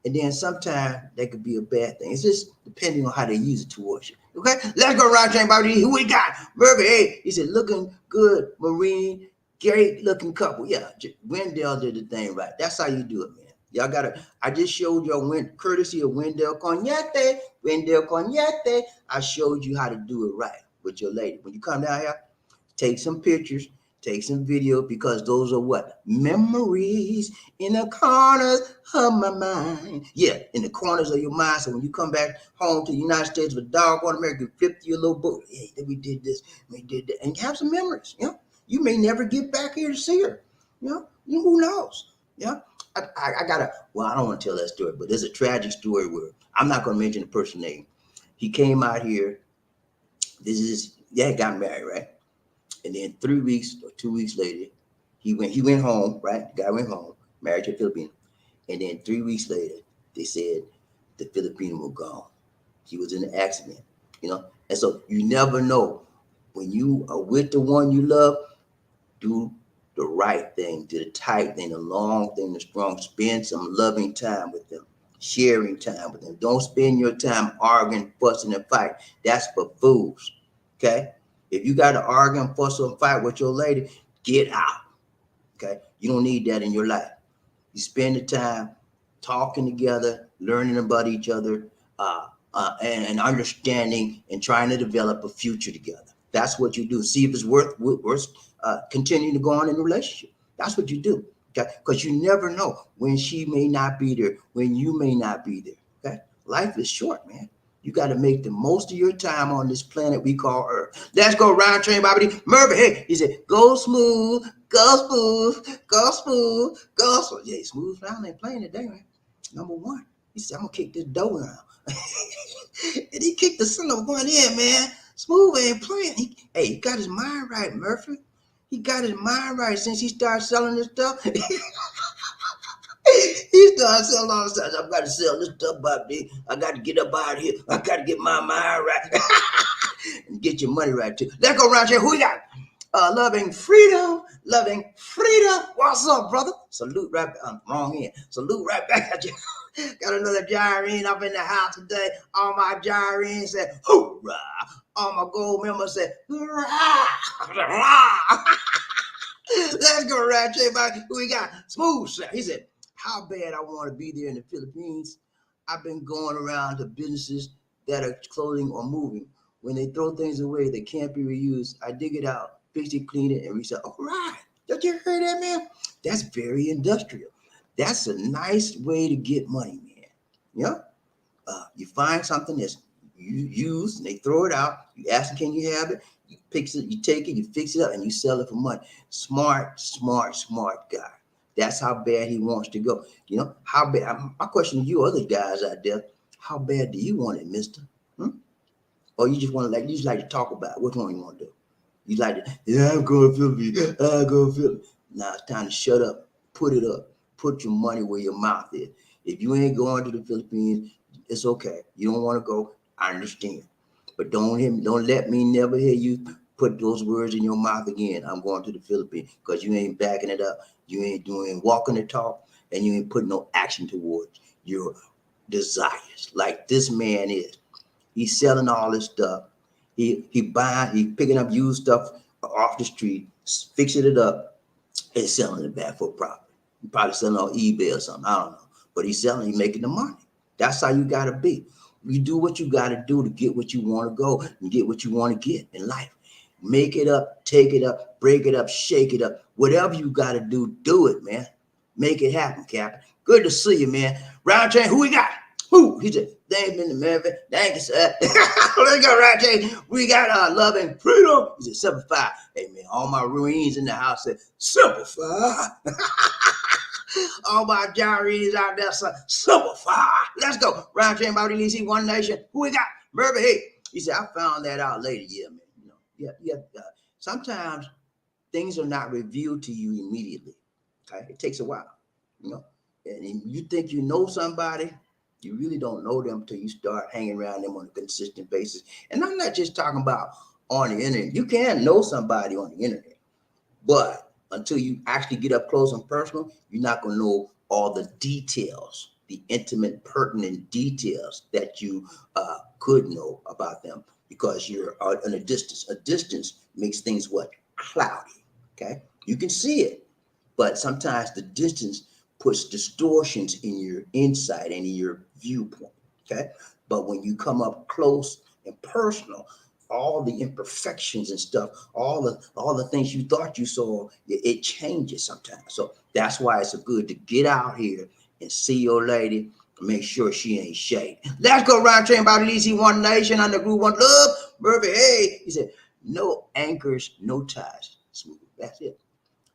and then sometimes that could be a bad thing. It's just depending on how they use it towards you. Okay, let's go around, Bobby. Who we got? Murphy, hey, he said, looking good, Marine, great looking couple. Yeah, Wendell did the thing right. That's how you do it, man. Y'all I just showed y'all courtesy of Wendell Cognate. I showed you how to do it right with your lady. When you come down here, take some pictures, take some video, because those are what? Memories in the corners of my mind. Yeah, in the corners of your mind. So when you come back home to the United States with a dog on America, flip to your little book. Hey, we did this, we did that. And you have some memories. You may never get back here to see her. Who knows? I gotta, I don't want to tell that story, but there's a tragic story where I'm not going to mention the person's name. He came out here. Got married, right? And then 3 weeks or 2 weeks later, he went home, right? The guy went home, married to a Philippine. And then 3 weeks later, they said the Philippine was gone. He was in an accident, And so you never know. When you are with the one you love, do the right thing, do the tight thing, the long thing, the strong. Spend some loving time with them, sharing time with them. Don't spend your time arguing, fussing, and fighting. That's for fools, okay? If you got to argue and fuss or fight with your lady, get out, okay? You don't need that in your life. You spend the time talking together, learning about each other, and understanding and trying to develop a future together. That's what you do. See if it's worth continuing to go on in a relationship. That's what you do, okay? Because you never know when she may not be there, when you may not be there, okay? Life is short, man. You got to make the most of your time on this planet we call Earth. Let's go, Ryan Train, BobbieD. Murphy, hey, he said, go smooth, go smooth, go smooth, go smooth. Yeah, Smooth Brown ain't playing today, man. Number one. He said, I'm going to kick this door down. And he kicked the son of one in, man. Smooth ain't playing. He got his mind right, Murphy. He got his mind right since he started selling this stuff. He started selling all this stuff. I've got to sell this stuff, BobbieD. I got to get up out of here. I got to get my mind right. And get your money right, too. Let's go around here. Who we got? Loving freedom. What's up, brother? Salute right back. Wrong hand. Salute right back at you. Got another gyrene up in the house today. All my gyrenes said, hoorah. All my gold members said, hoorah. Let's go around here, buddy. Who we got? Smooth. He said, how bad I want to be there in the Philippines. I've been going around to businesses that are clothing or moving. When they throw things away that can't be reused, I dig it out, fix it, clean it, and resell. All right. Don't you hear that, man? That's very industrial. That's a nice way to get money, man. You find something that's you use, and they throw it out. You ask them, can you have it? You fix it, you take it, you fix it up, and you sell it for money. Smart guy. That's how bad he wants to go. How bad? My question to you, other guys out there, how bad do you want it, mister? Or you just want to you just like to talk about it? Which one you want to do? You like to, I'm going to Philippines. I'm going to Philippines. Now it's time to shut up, put it up, put your money where your mouth is. If you ain't going to the Philippines, it's okay. You don't want to go, I understand. But don't let me never hear you put those words in your mouth again. I'm going to the Philippines, because you ain't backing it up. You ain't walking the talk, and you ain't putting no action towards your desires like this man is. He's selling all this stuff. He picking up used stuff off the street, fixing it up, and selling it back for profit. He probably selling on eBay or something. I don't know. But he's making the money. That's how you gotta be. You do what you gotta do to get what you want to go and get what you want to get in life. Make it up, take it up, break it up, shake it up. Whatever you gotta do, do it, man. Make it happen, Captain. Good to see you, man. Round chain, who we got? Who? He said, thank you, man. Thank you, sir. Let's go, Round chain. We got love and freedom. He said, simplify. Hey, man, all my ruins in the house said, simplify. All my gyrees out there, so simplify. Let's go. Round chain, BobbieD, One Nation. Who we got? Murphy. Hey. He said, I found that out later. Yeah, man. Sometimes things are not revealed to you immediately. Okay, it takes a while, and you think you know somebody, you really don't know them until you start hanging around them on a consistent basis. And I'm not just talking about on the internet. You can know somebody on the internet, but until you actually get up close and personal, you're not going to know all the details, the intimate, pertinent details that you could know about them, because you're in a distance. A distance makes things cloudy. Okay, you can see it, but sometimes the distance puts distortions in your insight and in your viewpoint. Okay, but when you come up close and personal, all the imperfections and stuff, all the things you thought you saw, it changes sometimes. So that's why it's good to get out here and see your lady. Make sure she ain't shady. Let's go, Round Train, BobbieD, One Nation, under Group One Love. Murphy, hey, he said, no anchors, no ties. Smooth. That's it.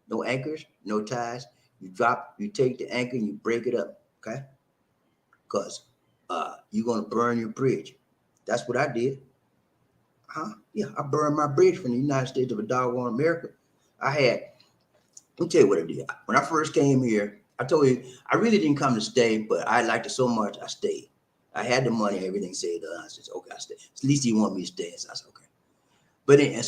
No anchors, no ties. You take the anchor and you break it up, okay? Because you're gonna burn your bridge. That's what I did. Yeah, I burned my bridge from the United States of a doggone America. Let me tell you what I did. When I first came here, I told you, I really didn't come to stay, but I liked it so much, I stayed. I had the money, everything said, I said, okay, I stay. At least he wanted me to stay, so I said, okay. But then,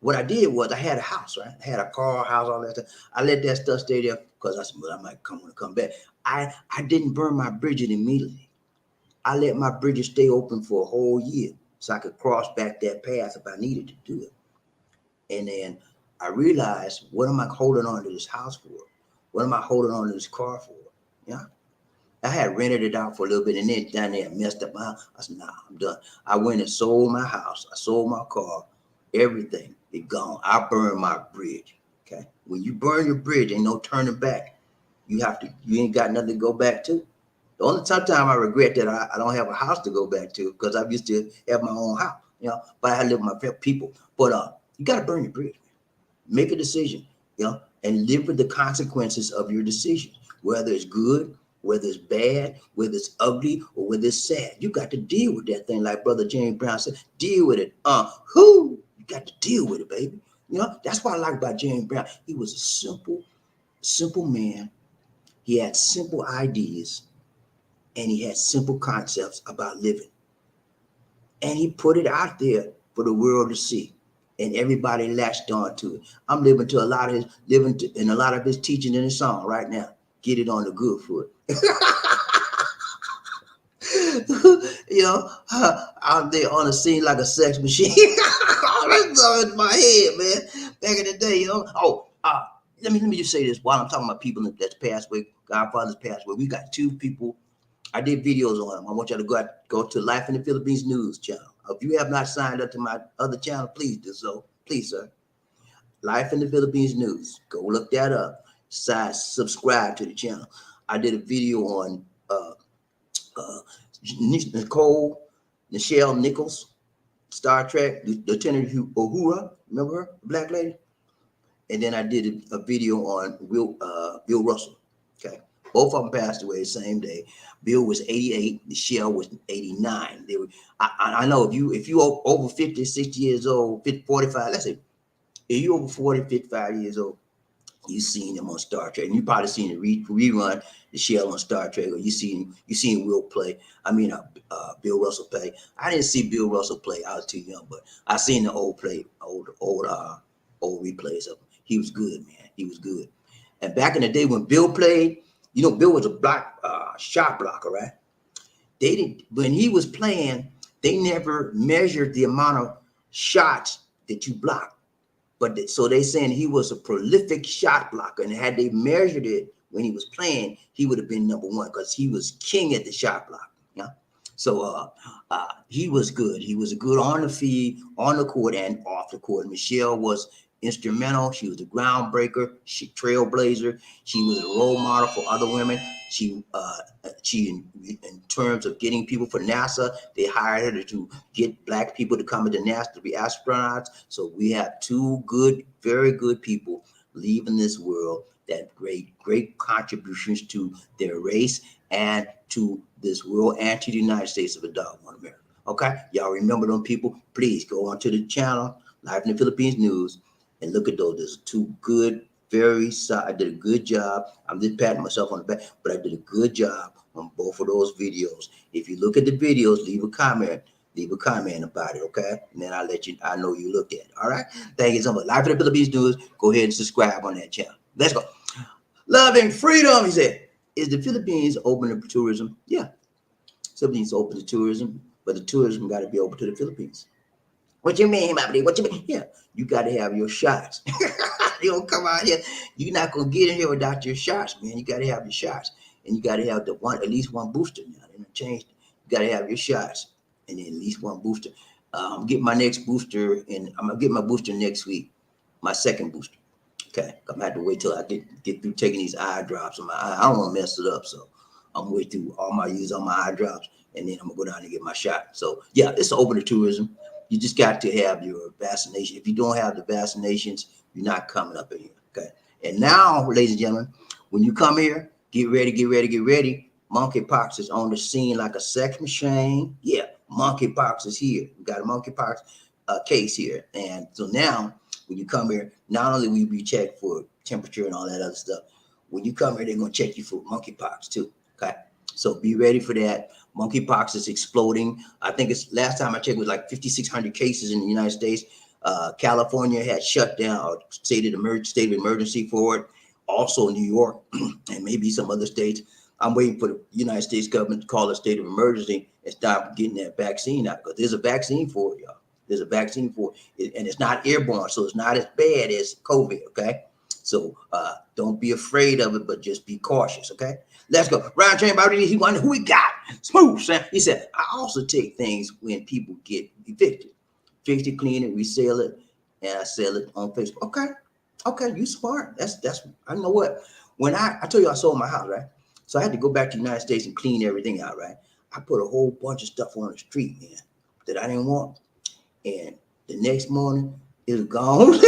what I did was I had a house, right? I had a car, house, all that stuff. I let that stuff stay there because I said, well, I might come back. I didn't burn my bridges immediately. I let my bridges stay open for a whole year so I could cross back that path if I needed to do it. And then I realized, what am I holding on to this house for? What am I holding on to this car for? Yeah. I had rented it out for a little bit, and then down there I messed up my house. I said, nah, I'm done. I went and sold my house. I sold my car, everything. It gone. I burned my bridge. Okay. When you burn your bridge, ain't no turning back. You ain't got nothing to go back to. The only time I regret that I don't have a house to go back to, because I used to have my own house, but I live with my people. But you got to burn your bridge, man. Make a decision, and live with the consequences of your decision, whether it's good, whether it's bad, whether it's ugly, or whether it's sad. You got to deal with that thing, like Brother James Brown said. Deal with it. You got to deal with it, baby. That's what I like about James Brown. He was a simple man. He had simple ideas, and he had simple concepts about living. And he put it out there for the world to see. And everybody latched on to it. I'm living a lot of his teaching in his song right now. Get it on the good foot. Out there on the scene like a sex machine. That's all in my head, man. Back in the day, let me just say this while I'm talking about people that's passed away, Godfathers passed away. We got two people. I did videos on them. I want y'all to go to Life in the Philippines News channel. If you have not signed up to my other channel, please do so. Please, sir. Life in the Philippines News. Go look that up. Subscribe to the channel. I did a video on Nichelle Nichols, Star Trek, Lieutenant Uhura. Remember her, the black lady? And then I did a video on Bill Russell. Okay. Both of them passed away the same day. Bill was 88. Nichelle was 89. I know if you over 50, 60 years old, 50, 45, let's say, if you over 40, 55 years old, You seen him on Star Trek, and you probably seen the rerun the Shell on Star Trek, or you seen Will play. I mean, Bill Russell play. I didn't see Bill Russell play. I was too young, but I seen the old replays of him. He was good, man. He was good. And back in the day when Bill played, Bill was a block shot blocker, right? They didn't when he was playing. They never measured the amount of shots that you blocked. But so they saying he was a prolific shot blocker, and had they measured it when he was playing, he would have been number one because he was king at the shot block. Yeah. So he was good. He was good on the field, on the court, and off the court. Michelle was instrumental. She was a groundbreaker. She trailblazer. She was a role model for other women. She in terms of getting people for NASA, they hired her to get black people to come into NASA to be astronauts. So we have two good, very good people leaving this world that great contributions to their race and to this world and to the United States of a doggone America. Okay, y'all remember them people? Please go onto the channel, Live in the Philippines News, and look at those. There's two good, I did a good job. I'm just patting myself on the back, but I did a good job on both of those videos. If you look at the videos, leave a comment about it, okay? And then I know you looked at it. All right. Thank you so much. Live in the Philippines News. Go ahead and subscribe on that channel. Let's go. Love and freedom, he said. Is the Philippines open to tourism? Yeah. Philippines open to tourism, but the tourism got to be open to the Philippines. What you mean, BobbieD? What you mean? Yeah, you got to have your shots. You don't come out here. You're not gonna get in here without your shots, man. You got to have your shots, and you got to have at least one booster. Now they changed. You got to have your shots, and then at least one booster. I'm getting my next booster, and I'm gonna get my booster next week. My second booster. Okay, I'm gonna have to wait till I get through taking these eye drops on my eye. I don't want to mess it up, so I'm wait through use all my eye drops, and then I'm gonna go down and get my shot. So yeah, it's open to tourism. You just got to have your vaccination. If you don't have the vaccinations, you're not coming up in here. Okay. And now, ladies and gentlemen, when you come here, get ready. Monkeypox is on the scene like a sex machine. Yeah, monkeypox is here. We got a monkeypox case here. And so now, when you come here, not only will you be checked for temperature and all that other stuff, when you come here, they're going to check you for monkeypox too. Okay. So be ready for that. Monkeypox is exploding. I think it's last time I checked, it was like 5,600 cases in the United States. California had shut down or state of emergency for it. Also New York and maybe some other states. I'm waiting for the United States government to call a state of emergency and stop getting that vaccine out, because there's a vaccine for it, y'all. There's a vaccine for it, and it's not airborne, so it's not as bad as COVID, okay? So don't be afraid of it, but just be cautious, okay? Let's go. Ryan Train BobbieD, he wonder who we got. Smooth, Sam. He said, I also take things when people get evicted. Fix it, clean it, resell it, and I sell it on Facebook. Okay, you smart. That's I know what. When I told you I sold my house, right? So I had to go back to the United States and clean everything out, right? I put a whole bunch of stuff on the street, man, that I didn't want. And the next morning, it was gone.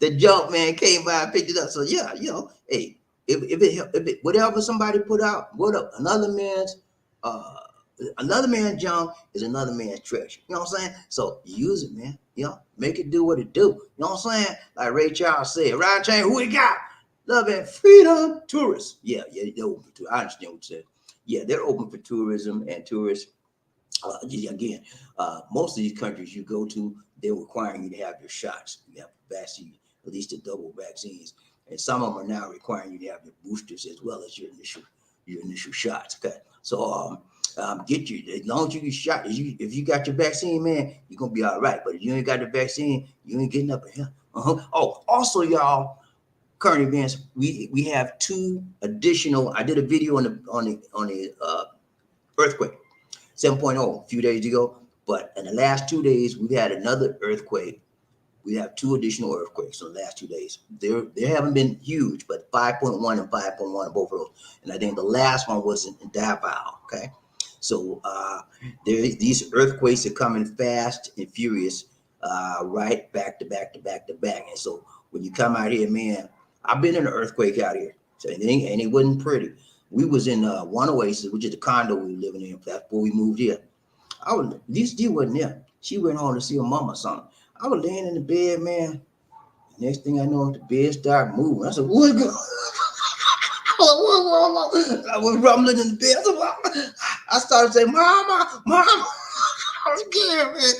The junk man came by and picked it up. So yeah, hey, if it whatever somebody put out, what up? Another man's junk is another man's treasure. You know what I'm saying? So use it, man. Make it do what it do. You know what I'm saying? Like Ray Charles said, Ryan Chain, who we got? Love and freedom, tourists. Yeah, they're open for I understand what you said. Yeah, they're open for tourism and tourists. Again, most of these countries you go to, they're requiring you to have your shots. You have vaccine, at least the double vaccines, and some of them are now requiring you to have your boosters as well as your initial shots. Okay, so get you as long as you get shot. If you got your vaccine, man, you're gonna be all right. But if you ain't got the vaccine, you ain't getting up in here. Oh, also, y'all, current events. We have two additional. I did a video on the earthquake. 7.0 a few days ago, but in the last 2 days, we've had another earthquake. We have two additional earthquakes in the last 2 days. They haven't been huge, but 5.1 and 5.1, both of those. And I think the last one was in Davao, okay? So these earthquakes are coming fast and furious, right back to back. And so when you come out here, man, I've been in an earthquake out here, so and it wasn't pretty. We was in one oasis, which is the condo we were living in. That's before we moved here. This D wasn't there. She went home to see her mama or something. I was laying in the bed, man. Next thing I know, the bed started moving. I said, what? I was rumbling in the bed. I started saying, Mama, Mama. I was scared, man.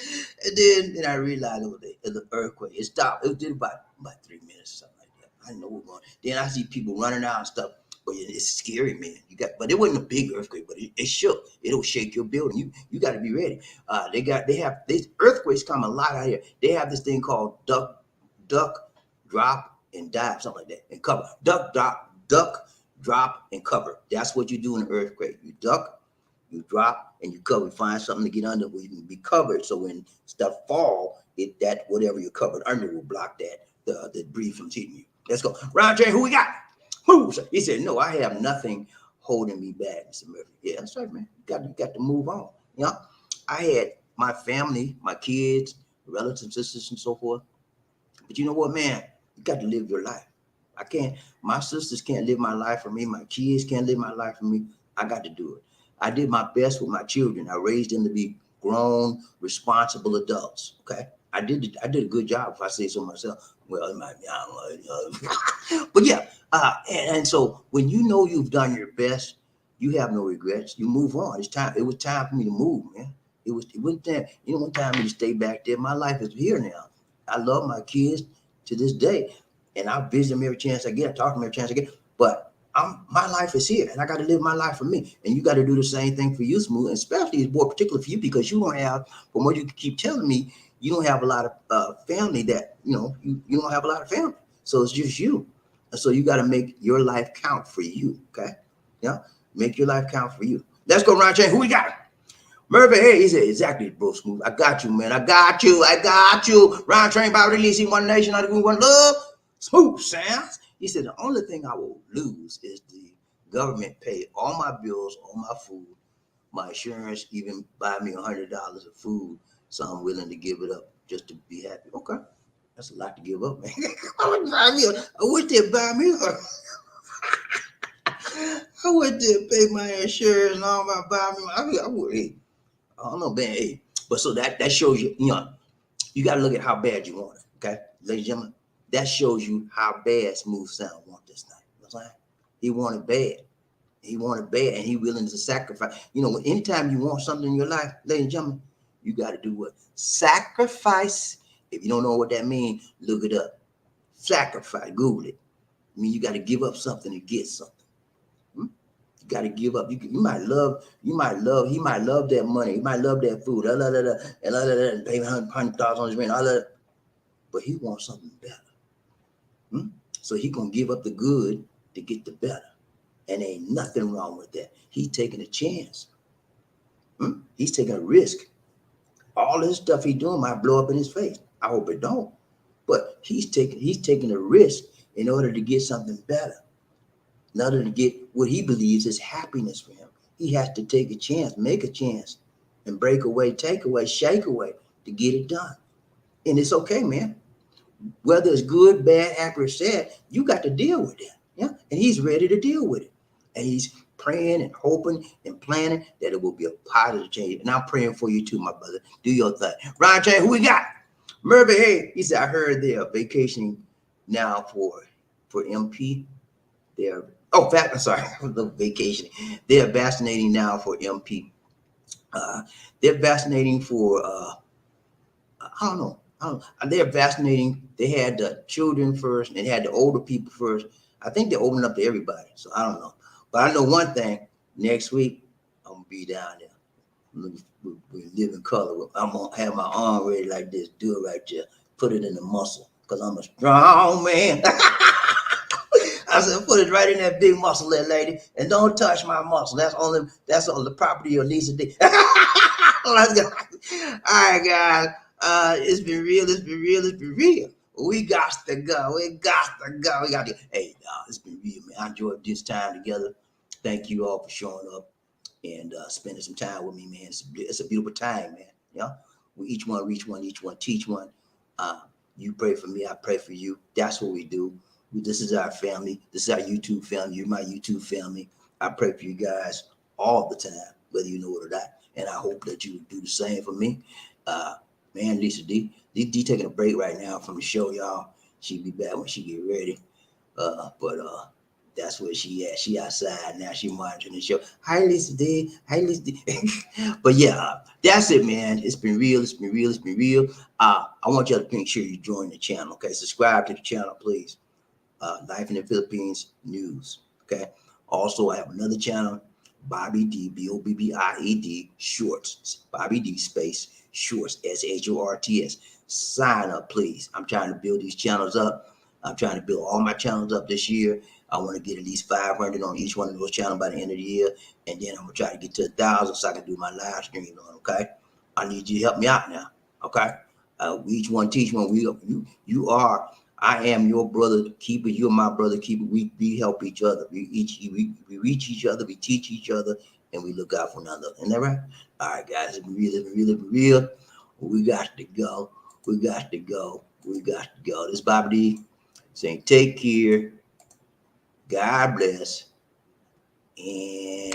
And then I realized it was an earthquake. It stopped. It did about 3 minutes or something like that. I know we're going. Then I see people running out and stuff. But it's scary, man. But it wasn't a big earthquake, but it shook. It'll shake your building. You got to be ready. They have these earthquakes come a lot out here. They have this thing called duck, drop, and dive, something like that, and cover. Duck, drop, and cover. That's what you do in an earthquake. You duck, you drop, and you cover. Find something to get under where you can be covered. So when stuff fall, that whatever you're covered under will block that the debris from hitting you. Let's go. Round J, who we got? Who? He said, no, I have nothing holding me back, Mr. Murphy. Yeah, that's right, man. You got to move on. You know, I had my family, my kids, relatives, sisters, and so forth. But you know what, man? You got to live your life. My sisters can't live my life for me. My kids can't live my life for me. I got to do it. I did my best with my children. I raised them to be grown, responsible adults. Okay. I did a good job, if I say so myself. Well, it might be, but yeah. And so when you know you've done your best, you have no regrets. You move on. It's time. It was time for me to move, man. It wasn't time. It wasn't time for me to stay back there. My life is here now. I love my kids to this day, and I visit them every chance I get. I talk to them every chance I get. But my life is here, and I got to live my life for me. And you got to do the same thing for you, Smooth. And especially it's more particular for you because you don't have, from what you keep telling me, you don't have a lot of family that you don't have a lot of family. So it's just you. And so you got to make your life count for you. Okay, yeah, make your life count for you. Let's go, Ron Chain. Who we got? Murphy, hey, he said, exactly, bro, Smooth. I got you, man. I got you. Round train by releasing one nation, one love. Smooth sounds. He said, the only thing I will lose is the government pay all my bills, all my food, my insurance, even buy me $100 of food. So I'm willing to give it up just to be happy. Okay. That's a lot to give up, man. I wish they'd buy me I wish they'd pay my insurance and all my buy me. I would. I don't know, man. Hey, but so that shows you, you got to look at how bad you want it. Okay, ladies and gentlemen, that shows you how bad Smooth Sound want this thing. You know what I'm saying? He wanted bad. He wanted bad, and he willing to sacrifice. Anytime you want something in your life, ladies and gentlemen, you got to do what? Sacrifice. If you don't know what that means, look it up. Sacrifice. Google it. I mean, you got to give up something to get something. Got to give up. He might love that money. He might love that food. And pay $100,000 on his rent. But he wants something better. So he gonna give up the good to get the better. And ain't nothing wrong with that. He's taking a chance. He's taking a risk. All this stuff he's doing might blow up in his face. I hope it don't. But he's taking a risk in order to get something better. In order to get what he believes is happiness for him, he has to take a chance, make a chance, and break away, take away, shake away to get it done. And it's okay, man. Whether it's good, bad, happy, or sad, you got to deal with it. Yeah. And he's ready to deal with it. And he's praying and hoping and planning that it will be a positive change. And I'm praying for you too, my brother. Do your thing. Ryan Chan, who we got? Murphy, hey, he said, I heard they're vacationing now for MP. The vacation. They're vaccinating now for MP. They're vaccinating for, I don't know. They're vaccinating. They had the children first and they had the older people first. I think they're opening up to everybody. So I don't know. But I know one thing. Next week, I'm going to be down there. We live in color. I'm going to have my arm ready like this. Do it right there. Put it in the muscle because I'm a strong man. I said, put it right in that big muscle there, lady, and don't touch my muscle. That's on the property of Lisa D. Let's go. All right, guys. It's been real. We got to go. We got to. Hey, it's been real, man. I enjoyed this time together. Thank you all for showing up and spending some time with me, man. It's a beautiful time, man. Yeah, we each one reach one, each one teach one. You pray for me, I pray for you. That's what we do. This is our family. This is our YouTube family. You're my YouTube family. I pray for you guys all the time, whether you know it or not. And I hope that you do the same for me. Man, Lisa D taking a break right now from the show, y'all. She'll be back when she get ready. But that's where she at. She outside now. She monitoring the show. Hi, Lisa D. Hi, Lisa D. But yeah, that's it, man. It's been real. It's been real. It's been real. I want y'all to make sure you join the channel. Okay, subscribe to the channel, please. Life in the Philippines News. Okay. Also, I have another channel, BobbieD, BobbieD Shorts. BobbieD space Shorts, SHORTS. Sign up, please. I'm trying to build these channels up. I'm trying to build all my channels up this year. I want to get at least 500 on each one of those channels by the end of the year, and then I'm gonna try to get to 1,000 so I can do my live stream on. Okay. I need you to help me out now. Okay. We each one teach one. You are. I am your brother keeper. You're my brother keeper. We help each other. We reach each other. We teach each other, and we look out for one another. Isn't that right? All right, guys. It's been real. It's been real. It's been real. We got to go. We got to go. We got to go. This is BobbieD saying, take care. God bless. And